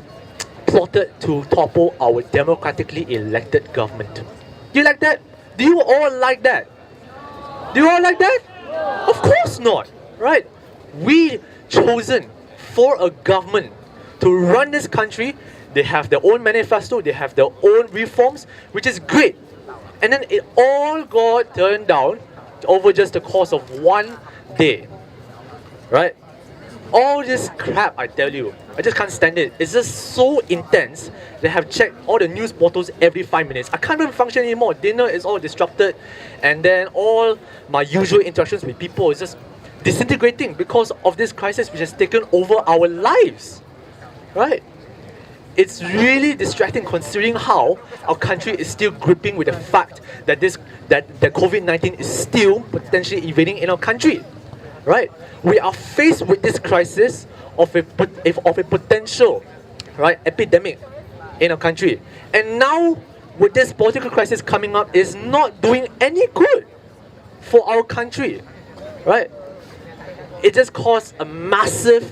plotted to topple our democratically elected government. Do you like that? Do you all like that? Do you all like that? Of course not, right? We chosen for a government to run this country. They have their own manifesto, they have their own reforms, which is great. And then it all got turned down over just the course of 1 day, right? All this crap, I tell you, I just can't stand it. It's just so intense. They have checked all the news portals every 5 minutes. I can't even function anymore. Dinner is all disrupted, and then all my usual interactions with people is just disintegrating because of this crisis which has taken over our lives, right? It's really distracting considering how our country is still gripping with the fact that that COVID-19 is still potentially invading in our country, right? We are faced with this crisis of a potential, right, epidemic in our country, and now with this political crisis coming up, is not doing any good for our country, right? It just caused a massive,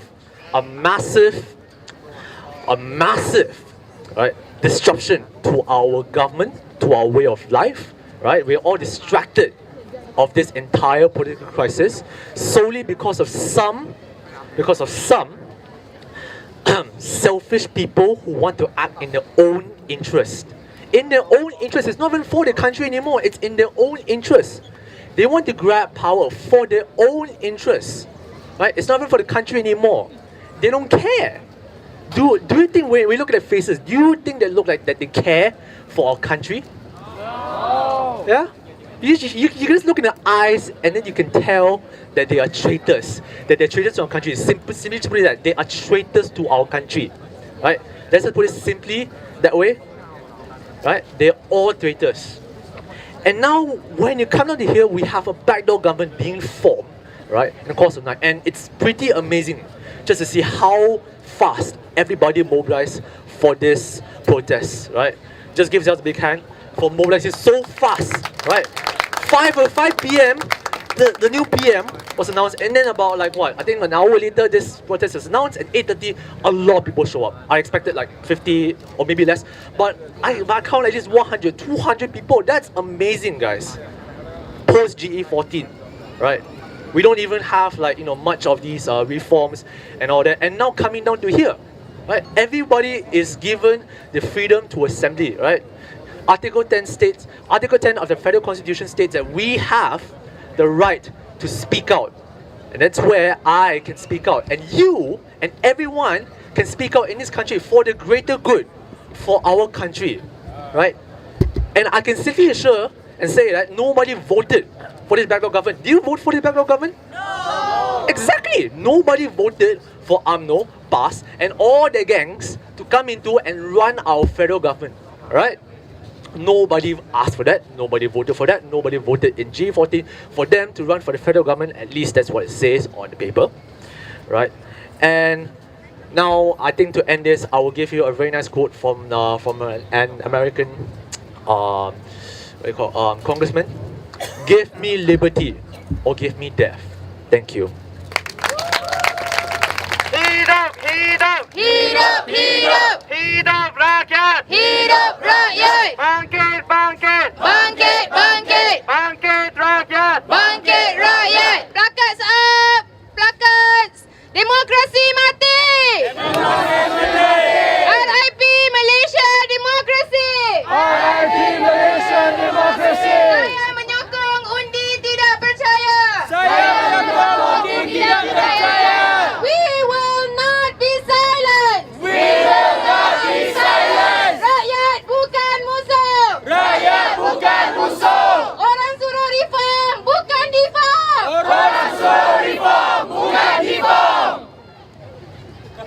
right, disruption to our government, to our way of life, right? We're all distracted of this entire political crisis solely because of some selfish people who want to act in their own interest. In their own interest, it's not even for the country anymore, it's in their own interest. They want to grab power for their own interests, right? It's not even for the country anymore. They don't care. Do you think, when we look at their faces, do you think they look like that they care for our country? No. Yeah? You just look in the eyes and then you can tell that they are traitors. That they're traitors to our country. Simply to put it that they are traitors to our country. Right? Let's just put it simply that way. Right? They're all traitors. And now when you come down to here, we have a backdoor government being formed, right, in the course of night. And it's pretty amazing just to see how fast everybody mobilized for this protest, right? Just give yourselves a big hand for mobilizing so fast, right? 5 p.m. the new PM was announced, and then about like what? I think an hour later this protest was announced, and 8:30 a lot of people show up. I expected like 50 or maybe less, but I count at least 100, 200 people. That's amazing, guys. Post GE14, right? We don't even have like, you know, much of these reforms and all that, and now coming down to here, right? Everybody is given the freedom to assembly, right? Article 10 of the Federal Constitution states that we have the right to speak out, and that's where I can speak out, and you and everyone can speak out in this country for the greater good, for our country, right? And I can safely assure and say that nobody voted for this backdoor government. Do you vote for this backdoor government? No! Exactly! Nobody voted for UMNO, PAS, and all the gangs to come into and run our federal government, right? Nobody asked for that, nobody voted for that, nobody voted in G14 for them to run for the federal government. At least that's what it says on the paper, right? And now I think to end this, I will give you a very nice quote from an American congressman. Give me liberty or give me death. Thank you. Hidup, hidup, Hidup, hidup, hidup rakyat, hidup rakyat. Bangkit, bangkit, Bangkit, bangkit, bangkit rakyat, bangkit rakyat. Plakats up, plakats. Demokrasi mati. RIP Malaysia Demokrasi. RIP Malaysia Demokrasi. Saya menyokong undi tidak percaya. Saya menyokong undi tidak percaya. We will not be silent. We will not be silent. Rakyat bukan musuh. Rakyat bukan musuh. Orang suruh reform, bukan defam. Orang suruh reform, bukan defam.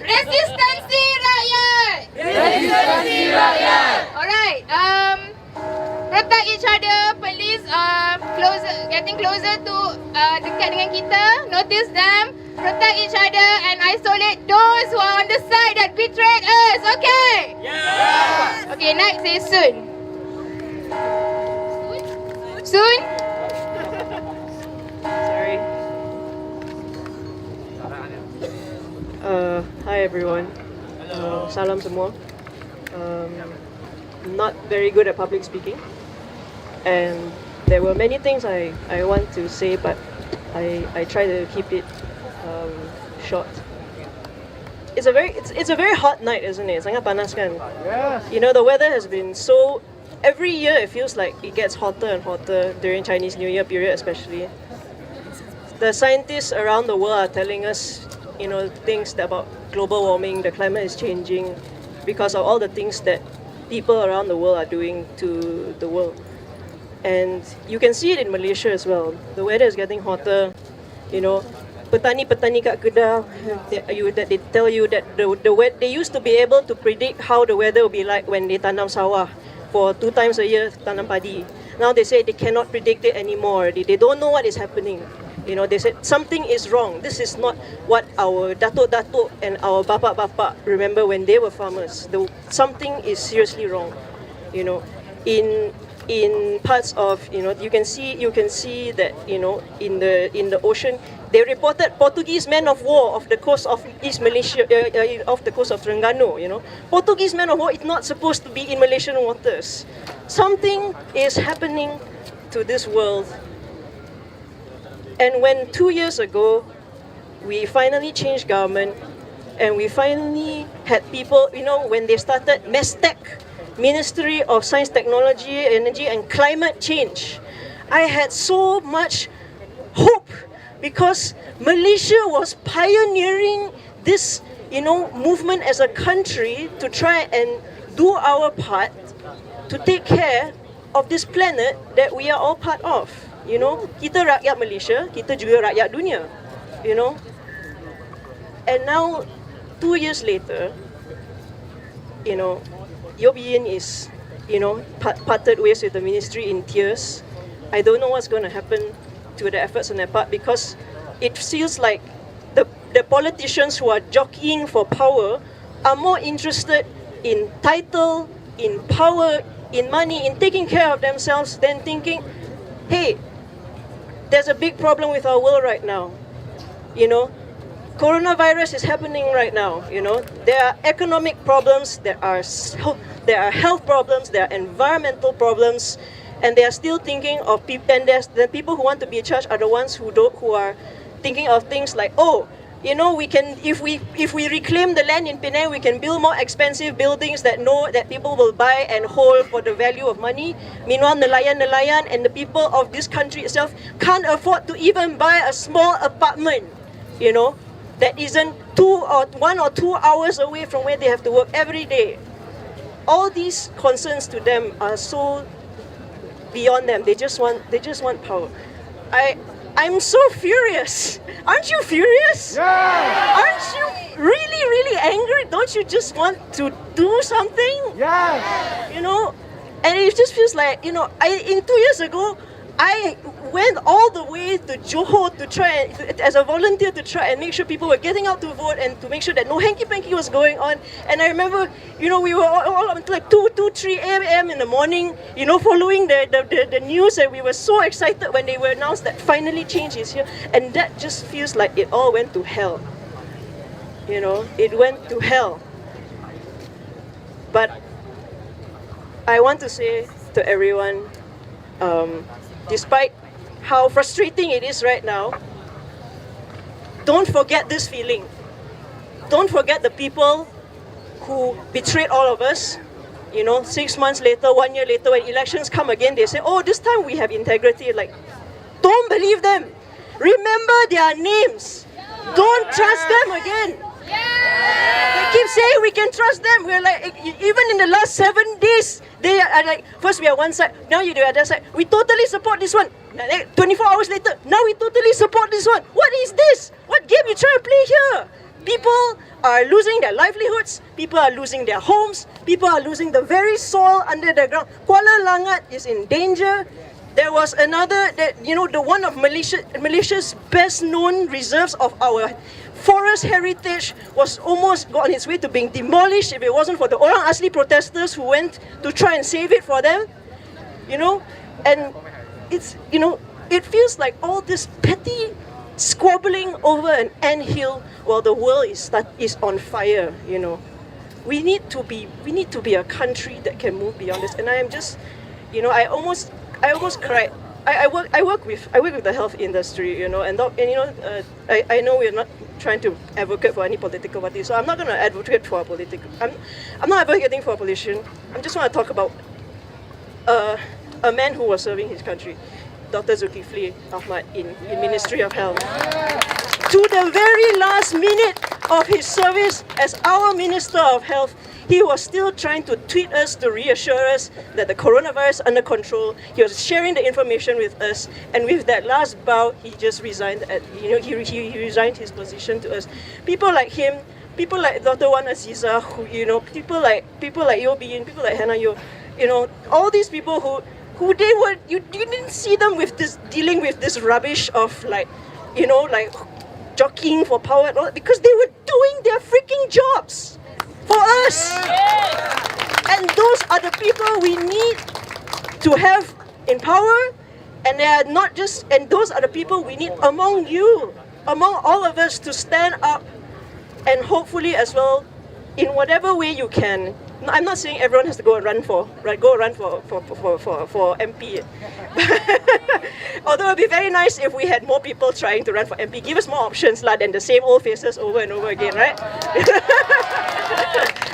Resistensi rakyat. Resistensi rakyat. Alright, protect each other. Please, getting closer to dekat dengan kita. Notice them. Protect each other and isolate those who are on the side that betrayed us. Okay? Yes. Okay, next is soon. soon. Sorry. Hi everyone. Salam semua. I'm not very good at public speaking, and there were many things I want to say, but I try to keep it short. It's a very hot night, isn't it? Sangat panas kan? Yes. You know, the weather has been so. Every year it feels like it gets hotter and hotter during Chinese New Year period, especially. The scientists around the world are telling us, you know, things about global warming. The climate is changing because of all the things that people around the world are doing to the world. And you can see it in Malaysia as well. The weather is getting hotter. You know, petani kat Kedah, they tell you that they used to be able to predict how the weather will be like when they tanam sawah for 2 times a year, tanam padi. Now they say they cannot predict it anymore. They don't know what is happening. You know, they said something is wrong. This is not what our datuk and our bapak remember when they were farmers. Something is seriously wrong. You know, in parts of, you know, you can see that, you know, in the ocean, they reported Portuguese men of war off the coast of East Malaysia, off the coast of Terengganu. You know, Portuguese men of war is not supposed to be in Malaysian waters. Something is happening to this world. And when 2 years ago, we finally changed government, and we finally had people, you know, when they started MESTEC, Ministry of Science, Technology, Energy and Climate Change, I had so much hope because Malaysia was pioneering this, you know, movement as a country to try and do our part to take care of this planet that we are all part of. You know, kita rakyat Malaysia, kita juga rakyat dunia. You know, and now 2 years later, you know, Yobiyin is, you know, parted ways with the ministry in tears. I don't know what's going to happen to the efforts on their part because it feels like the politicians who are jockeying for power are more interested in title, in power, in money, in taking care of themselves than thinking, hey, there's a big problem with our world right now. You know, coronavirus is happening right now. You know, there are economic problems, there are health problems, there are environmental problems, and they are still thinking of people. And there's the people who want to be in charge are the ones who are thinking of things like, oh, you know, we can, if we reclaim the land in Penang, we can build more expensive buildings that people will buy and hold for the value of money. Meanwhile, nelayan and the people of this country itself can't afford to even buy a small apartment, you know, that isn't 1 or 2 hours away from where they have to work every day. All these concerns to them are so beyond them. They just want power. I'm so furious. Aren't you furious? Yeah. Aren't you really, really angry? Don't you just want to do something? Yes. You know, and it just feels like, you know, in 2 years ago, I went all the way to Johor to try as a volunteer to try and make sure people were getting out to vote and to make sure that no hanky-panky was going on. And I remember, you know, we were all up until like 2, 3 a.m. in the morning, you know, following the news, and we were so excited when they were announced that finally change is here. And that just feels like it all went to hell. You know, it went to hell. But I want to say to everyone, despite how frustrating it is right now, don't forget this feeling. Don't forget the people who betrayed all of us. You know, 6 months later, 1 year later, when elections come again, they say, oh, this time we have integrity. Like, don't believe them. Remember their names. Don't trust them again. They keep saying we can trust them. We're like, even in the last 7 days, they are like, first we are one side, now you're the other side. We totally support this one. 24 hours later, now we totally support this one. What is this? What game you trying to play here? People are losing their livelihoods. People are losing their homes. People are losing the very soil under the ground. Kuala Langat is in danger. There was another, you know, the one of Malaysia's best known reserves of our forest heritage was almost on its way to being demolished if it wasn't for the Orang Asli protesters who went to try and save it for them. You know, and it feels like all this petty squabbling over an anthill while the world is on fire. We need to be a country that can move beyond this. And I am just, I almost cried. I work with the health industry, and I know we're not trying to advocate for any political party, so I'm not going to advocate for a political. I'm not advocating for a politician. I just want to talk about a man who was serving his country, Dr. Zulkifli Ahmad in Ministry of Health. To the very last minute of his service as our Minister of Health, he was still trying to tweet us to reassure us that the coronavirus is under control. He was sharing the information with us, and with that last bow, he just resigned. He resigned his position to us. People like him, people like Dr. Wan Aziza, who people like Yo Bin, people like Hannah Yo, all these people who they were you didn't see them with this dealing with this rubbish of like jockeying for power and all, because they were doing their freaking jobs for us. And those are the people we need to have in power, and they are not just, and those are the people we need among all of us to stand up and hopefully as well, in whatever way you can. I'm not saying everyone has to go and run for MP. Although it would be very nice if we had more people trying to run for MP. Give us more options than the same old faces over and over again, right?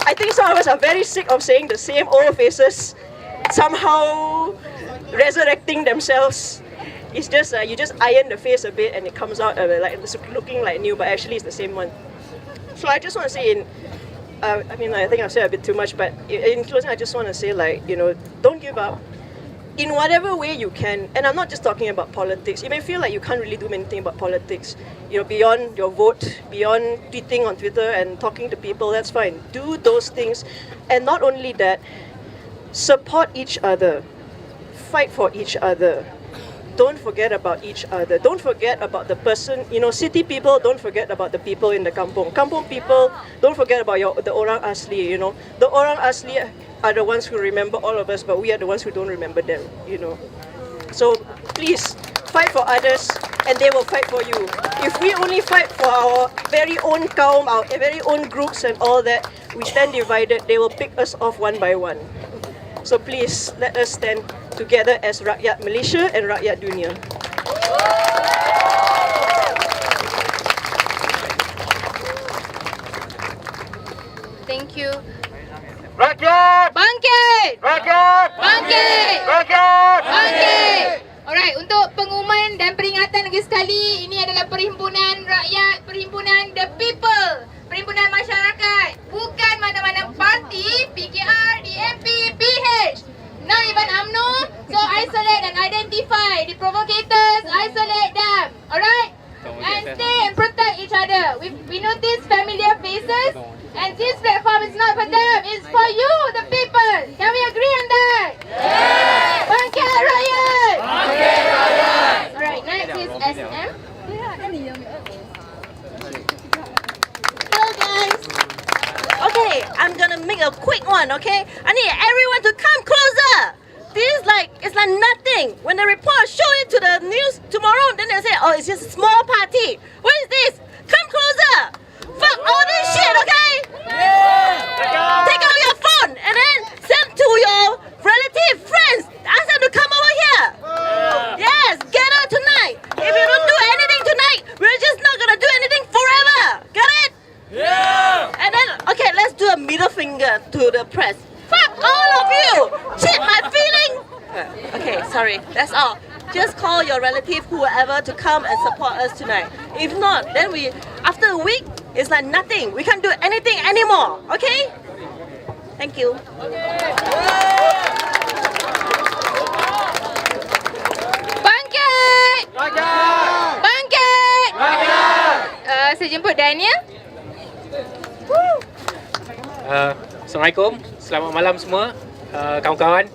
I think some of us are very sick of saying the same old faces somehow resurrecting themselves. It's just you just iron the face a bit and it comes out like it's looking like new, but actually it's the same one. So I just want to say I think I've said a bit too much, but in closing, I just want to say, don't give up. In whatever way you can, and I'm not just talking about politics. You may feel like you can't really do anything about politics, beyond your vote, beyond tweeting on Twitter and talking to people, that's fine. Do those things, and not only that, support each other, fight for each other. Don't forget about each other. Don't forget about the person. City people, don't forget about the people in the kampung. Kampung people, don't forget about the orang asli. The orang asli are the ones who remember all of us, but we are the ones who don't remember them. So please fight for others, and they will fight for you. If we only fight for our very own kaum, our very own groups, and all that, we stand divided. They will pick us off one by one. So please let us stand together as rakyat Malaysia and rakyat dunia. Thank you. Rakyat! Bangkit! Rakyat! Bangkit! Rakyat! Bangkit! Alright, untuk pengumuman dan peringatan lagi sekali, ini adalah perhimpunan rakyat, perhimpunan the people, perhimpunan masyarakat, bukan mana-mana parti, PKR, DMP, PH, not even UMNO. So isolate and identify the provocators, isolate them, alright? And stay and protect each other. We notice familiar faces, and this platform is not for them, it's for you, the people. Can we agree on that? Yes! Bangkit Rakyat! Bangkit Rakyat! Alright, next is SM. Hello guys. Okay, I'm gonna make a quick one, okay? I need everyone to come closer. This is it's like nothing. When the report show it to the news tomorrow, then they say, oh, it's just a small party. What is this? Come closer. Fuck all this shit, okay? Yeah. Take out your phone and then send to your relative, friends. Ask them to come over here. Yes, get out tonight. If you don't do anything tonight, we're just not gonna do anything forever. Got it? Yeah. And then, okay, let's do a middle finger to the press. Fuck all of you! Cheat my feeling! Okay, sorry, that's all. Just call your relative, whoever, to come and support us tonight. If not, then after a week, it's like nothing. We can't do anything anymore, okay? Thank you. Bangkit! Bangkit! Saya jemput Daniel. Assalamualaikum, selamat malam semua kawan-kawan.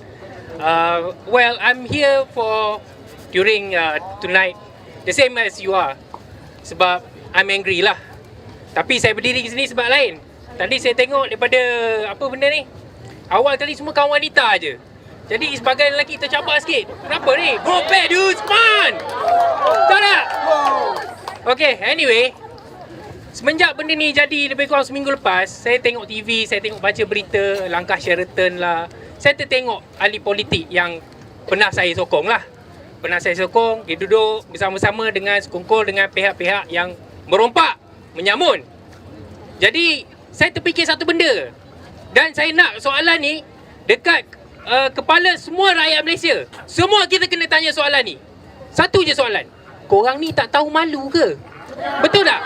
Well, I'm here for during tonight, the same as you are. Sebab I'm angry lah. Tapi saya berdiri di sini sebab lain. Tadi saya tengok daripada apa benda ni, awal kali semua kaum wanita je. Jadi sebagai lelaki tercabar sikit. Kenapa ni? Go back dudes, come on! Tahu tak? Okay, anyway. Semenjak benda ni jadi lebih kurang seminggu lepas, saya tengok TV, saya tengok baca berita, langkah Sheraton lah. Saya tertengok ahli politik yang pernah saya sokong lah. Pernah saya sokong, dia duduk bersama-sama dengan sekongkol dengan pihak-pihak yang merompak, menyamun. Jadi, saya terfikir satu benda. Dan saya nak soalan ni dekat kepala semua rakyat Malaysia. Semua kita kena tanya soalan ni. Satu je soalan. Korang ni tak tahu malu ke? Betul tak?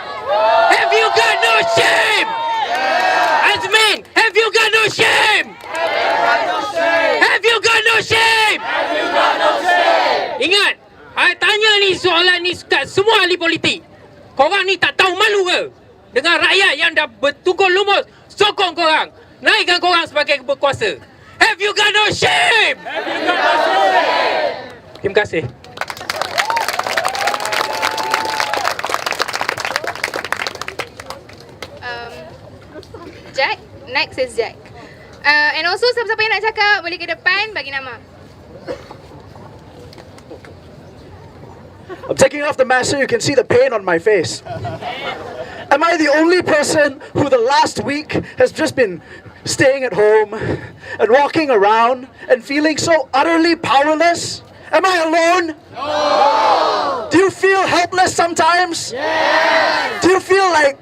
Have you got no shame? Azmin, have you got no shame? Have you got no shame? Ingat, tanya ni soalan ni kat semua ahli politik. Korang ni tak tahu malu ke? Dengan rakyat yang dah bertukar lumus sokong korang, naikkan korang sebagai berkuasa. Have you got no shame? Have you got no shame? Terima kasih. Jack, next is Jack. And also siapa-siapa yang nak cakap boleh ke depan bagi nama. I'm taking off the mask so you can see the pain on my face. Am I the only person who the last week has just been staying at home and walking around and feeling so utterly powerless? Am I alone? No! Do you feel helpless sometimes? Yes! Do you feel like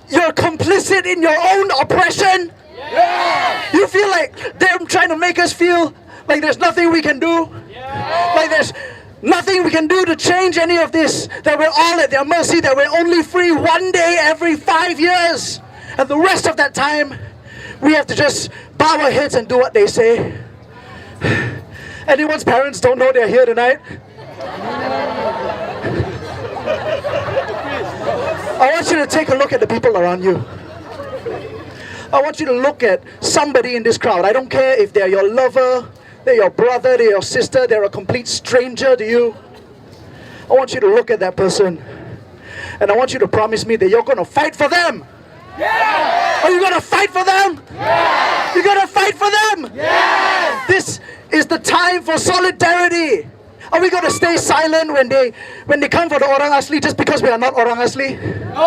you're complicit in your own oppression? Yes! You feel like they're trying to make us feel like there's nothing we can do? Yes! Like there's nothing we can do to change any of this, that we're all at their mercy, that we're only free one day every 5 years, and the rest of that time we have to just bow our heads and do what they say. Anyone's parents don't know they're here tonight? I want you to take a look at the people around you. I want you to look at somebody in this crowd. I don't care if they're your lover, they're your brother, they're your sister, they're a complete stranger to you. I want you to look at that person, and I want you to promise me that you're going to fight for them. Yes! Are you going to fight for them? Yes! You're going to fight for them? Yes! This is the time for solidarity. Are we going to stay silent when they come for the orang asli just because we are not orang asli? No!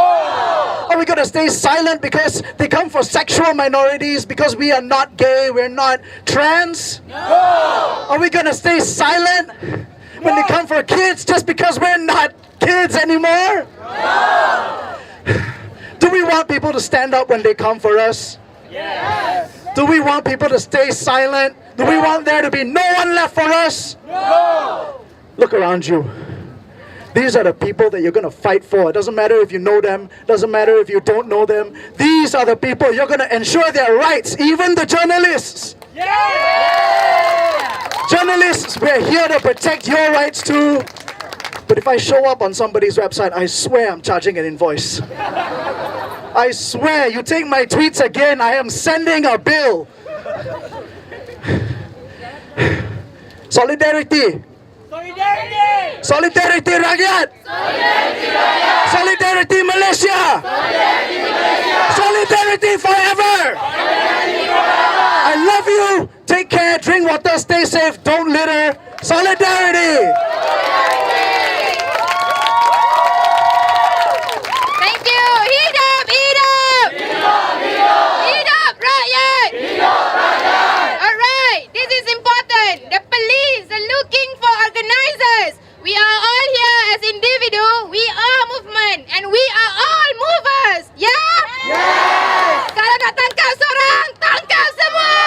Are we going to stay silent because they come for sexual minorities, because we are not gay, we're not trans? No! Are we going to stay silent when they come for kids just because we're not kids anymore? No! Do we want people to stand up when they come for us? Yes! Do we want people to stay silent? Do we want there to be no one left for us? No! Look around you. These are the people that you're going to fight for. It doesn't matter if you know them. Doesn't matter if you don't know them. These are the people you're going to ensure their rights. Even the journalists. Yeah! Journalists, we're here to protect your rights too. But if I show up on somebody's website, I swear I'm charging an invoice. I swear, you take my tweets again, I am sending a bill. Solidarity. Solidarity. Solidarity rakyat. Solidarity rakyat. Solidarity Malaysia. Solidarity Malaysia. Solidarity forever. Solidarity forever. I love you. Take care, drink water, stay safe, don't litter. Solidarity. Thank you. Hidup, hidup. Hidup, hidup. Hidup rakyat. Hidup rakyat. Alright, this is important. The police are looking for organizers. We are all here as individual. We are movement and we are all movers. Yeah? Yes. Kalau nak tangkap seorang, tangkap semua.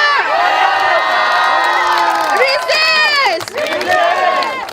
Resist. Resist.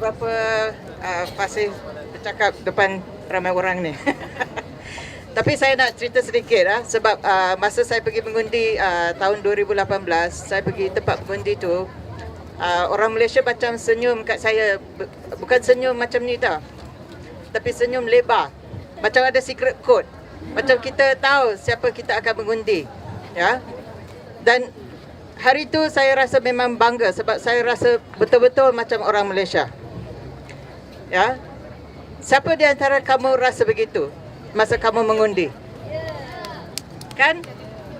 berapa fasih bercakap depan ramai orang ni. Tapi saya nak cerita sedikit sebab masa saya pergi mengundi tahun 2018, saya pergi tempat mengundi tu, orang Malaysia macam senyum kat saya, bukan senyum macam ni tau, tapi senyum lebar, macam ada secret code, macam kita tahu siapa kita akan mengundi, ya. Dan hari tu saya rasa memang bangga sebab saya rasa betul-betul macam orang Malaysia, ya. Siapa di antara kamu rasa begitu masa kamu mengundi? Kan?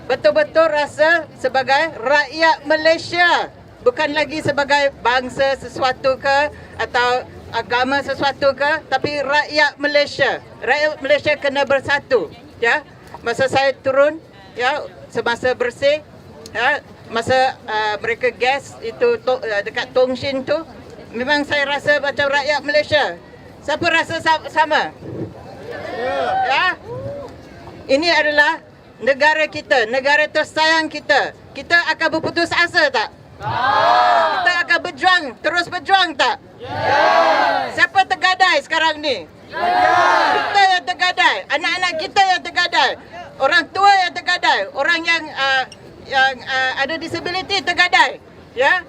Betul-betul rasa sebagai rakyat Malaysia, bukan lagi sebagai bangsa sesuatu ke atau agama sesuatu ke, tapi rakyat Malaysia. Rakyat Malaysia kena bersatu, ya. Masa saya turun, ya, semasa bersih, ya, masa mereka gas itu dekat Tong Shin tu, memang saya rasa macam rakyat Malaysia. Siapa rasa sama? Ya. Ini adalah negara kita, negara tersayang kita. Kita akan berputus asa tak? Kita akan berjuang, terus berjuang tak? Siapa tergadai sekarang ni? Kita yang tergadai, anak-anak kita yang tergadai, orang tua yang tergadai, orang yang ada disability tergadai, ya.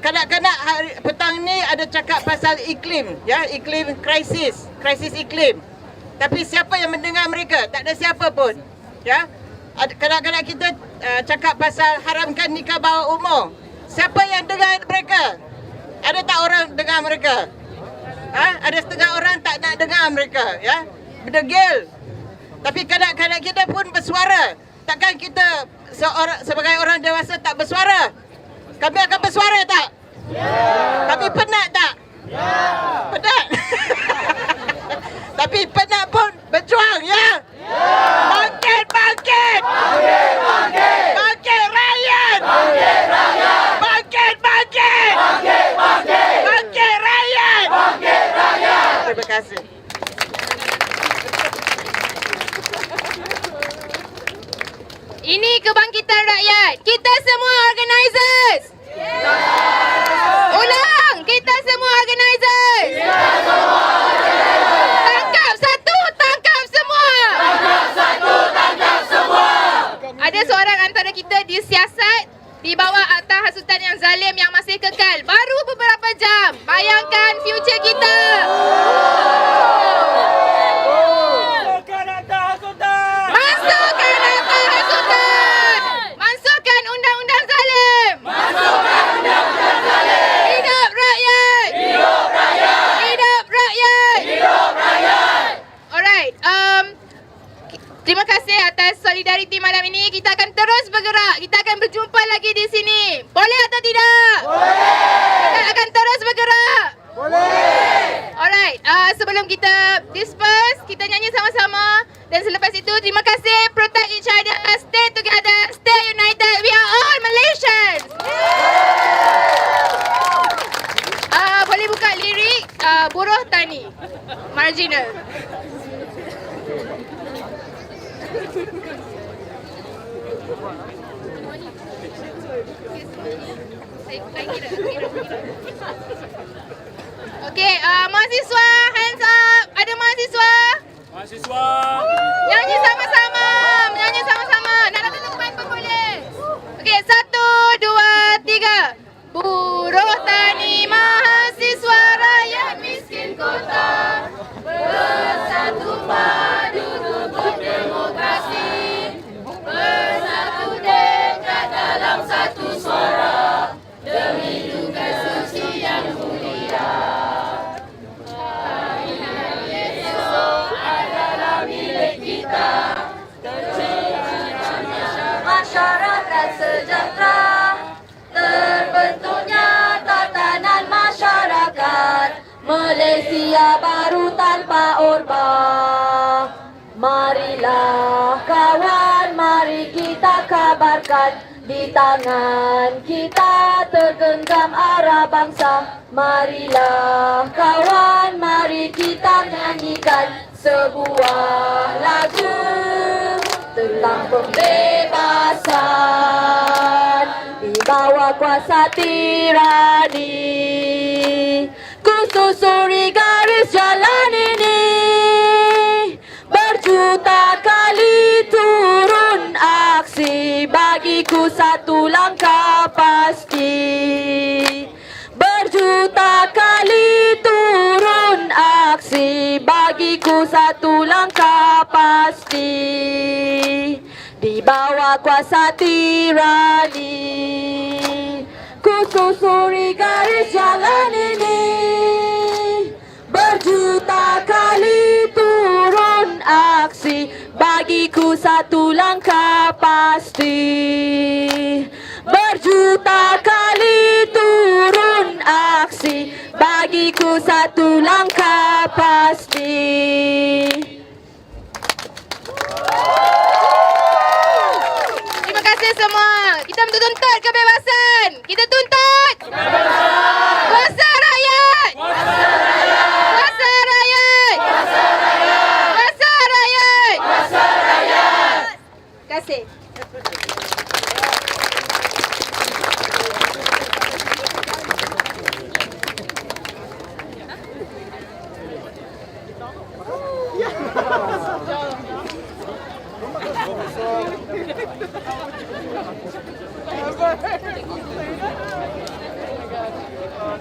Kanak-kanak petang ni ada cakap pasal iklim, ya, iklim krisis iklim. Tapi siapa yang mendengar mereka? Tak ada siapa pun, ya. Kanak-kanak kita cakap pasal haramkan nikah bawah umur. Siapa yang dengar mereka? Ada tak orang dengar mereka? Ada setengah orang tak nak dengar mereka, ya. Berdegil. Tapi kanak-kanak kita pun bersuara. Takkan kita sebagai orang dewasa tak bersuara? Kami akan bersuara tak? Kami penat tak? Penat. Tapi penat pun berjuang, ya. Bangkit, bangkit. Bangkit, bangkit. Bangkit rakyat. Bangkit rakyat. Bangkit, bangkit. Bangkit, bangkit. Bangkit rakyat. Bangkit rakyat. Terima kasih. Ini kebangkitan rakyat. Kita semua organisers. Ulang, kita semua organisers. Tangkap satu, tangkap semua. Tangkap satu, tangkap semua. Ada seorang antara kita disiasat di bawah atas hasutan yang zalim yang masih kekal. Baru beberapa jam. Bayangkan future kita. Masukkan atas hasutan. Masukkan undang-undang zalim. Masukkan undang-undang zalim. Hidup rakyat. Hidup rakyat. Hidup rakyat. Hidup rakyat. Alright. Terima kasih atas solidariti malam ini. Kita akan terus bergerak. Kita akan berjumpa lagi di sini. Boleh atau tidak? Boleh. Kita akan terus bergerak. Boleh. Alright. Sebelum kita disperse, kita nyanyi sama-sama. Dan selepas itu, terima kasih. Protect each other. Stay together. Stay united. We are all Malaysians. Boleh buka lirik Buruh Tani. Marginal. Okay, mahasiswa, hands up. Ada mahasiswa? Mahasiswa. Nyanyi sama-sama. Nyanyi sama-sama. Nak datang ke depan pun boleh. Okay, 1, 2, 3. Buruh tani mahasiswa rakyat miskin kota bersatu padu tuntut demokrasi, bersatu dekat dalam satu suara demi tugas suci yang mulia. Hari esok adalah milik kita, terciptanya masyarakat sejahtera, terbentuknya tatanan masyarakat Malaysia baru tanpa orba. Marilah kawan, mari kita kabarkan, di tangan kita tergenggam arah bangsa. Marilah kawan, mari kita nyanyikan sebuah lagu tentang pembebasan di bawah kuasa tirani. susuri garis jalan ini, berjuta kali turun aksi, bagiku satu langkah pasti. Berjuta kali turun aksi, bagiku satu langkah pasti. Di bawah kuasa tirani, ku susuri garis jalan ini, berjuta kali turun aksi, bagiku satu langkah pasti. Berjuta kali turun aksi, bagiku satu langkah pasti. Terima kasih semua. Kita tuntut kebebasan. Kita tuntut kebebasan. Kuasa rakyat. Kuasa rakyat. Kuasa rakyat. Kuasa rakyat. Kuasa rakyat. Kuasa rakyat. Terima kasih.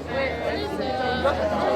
Wait,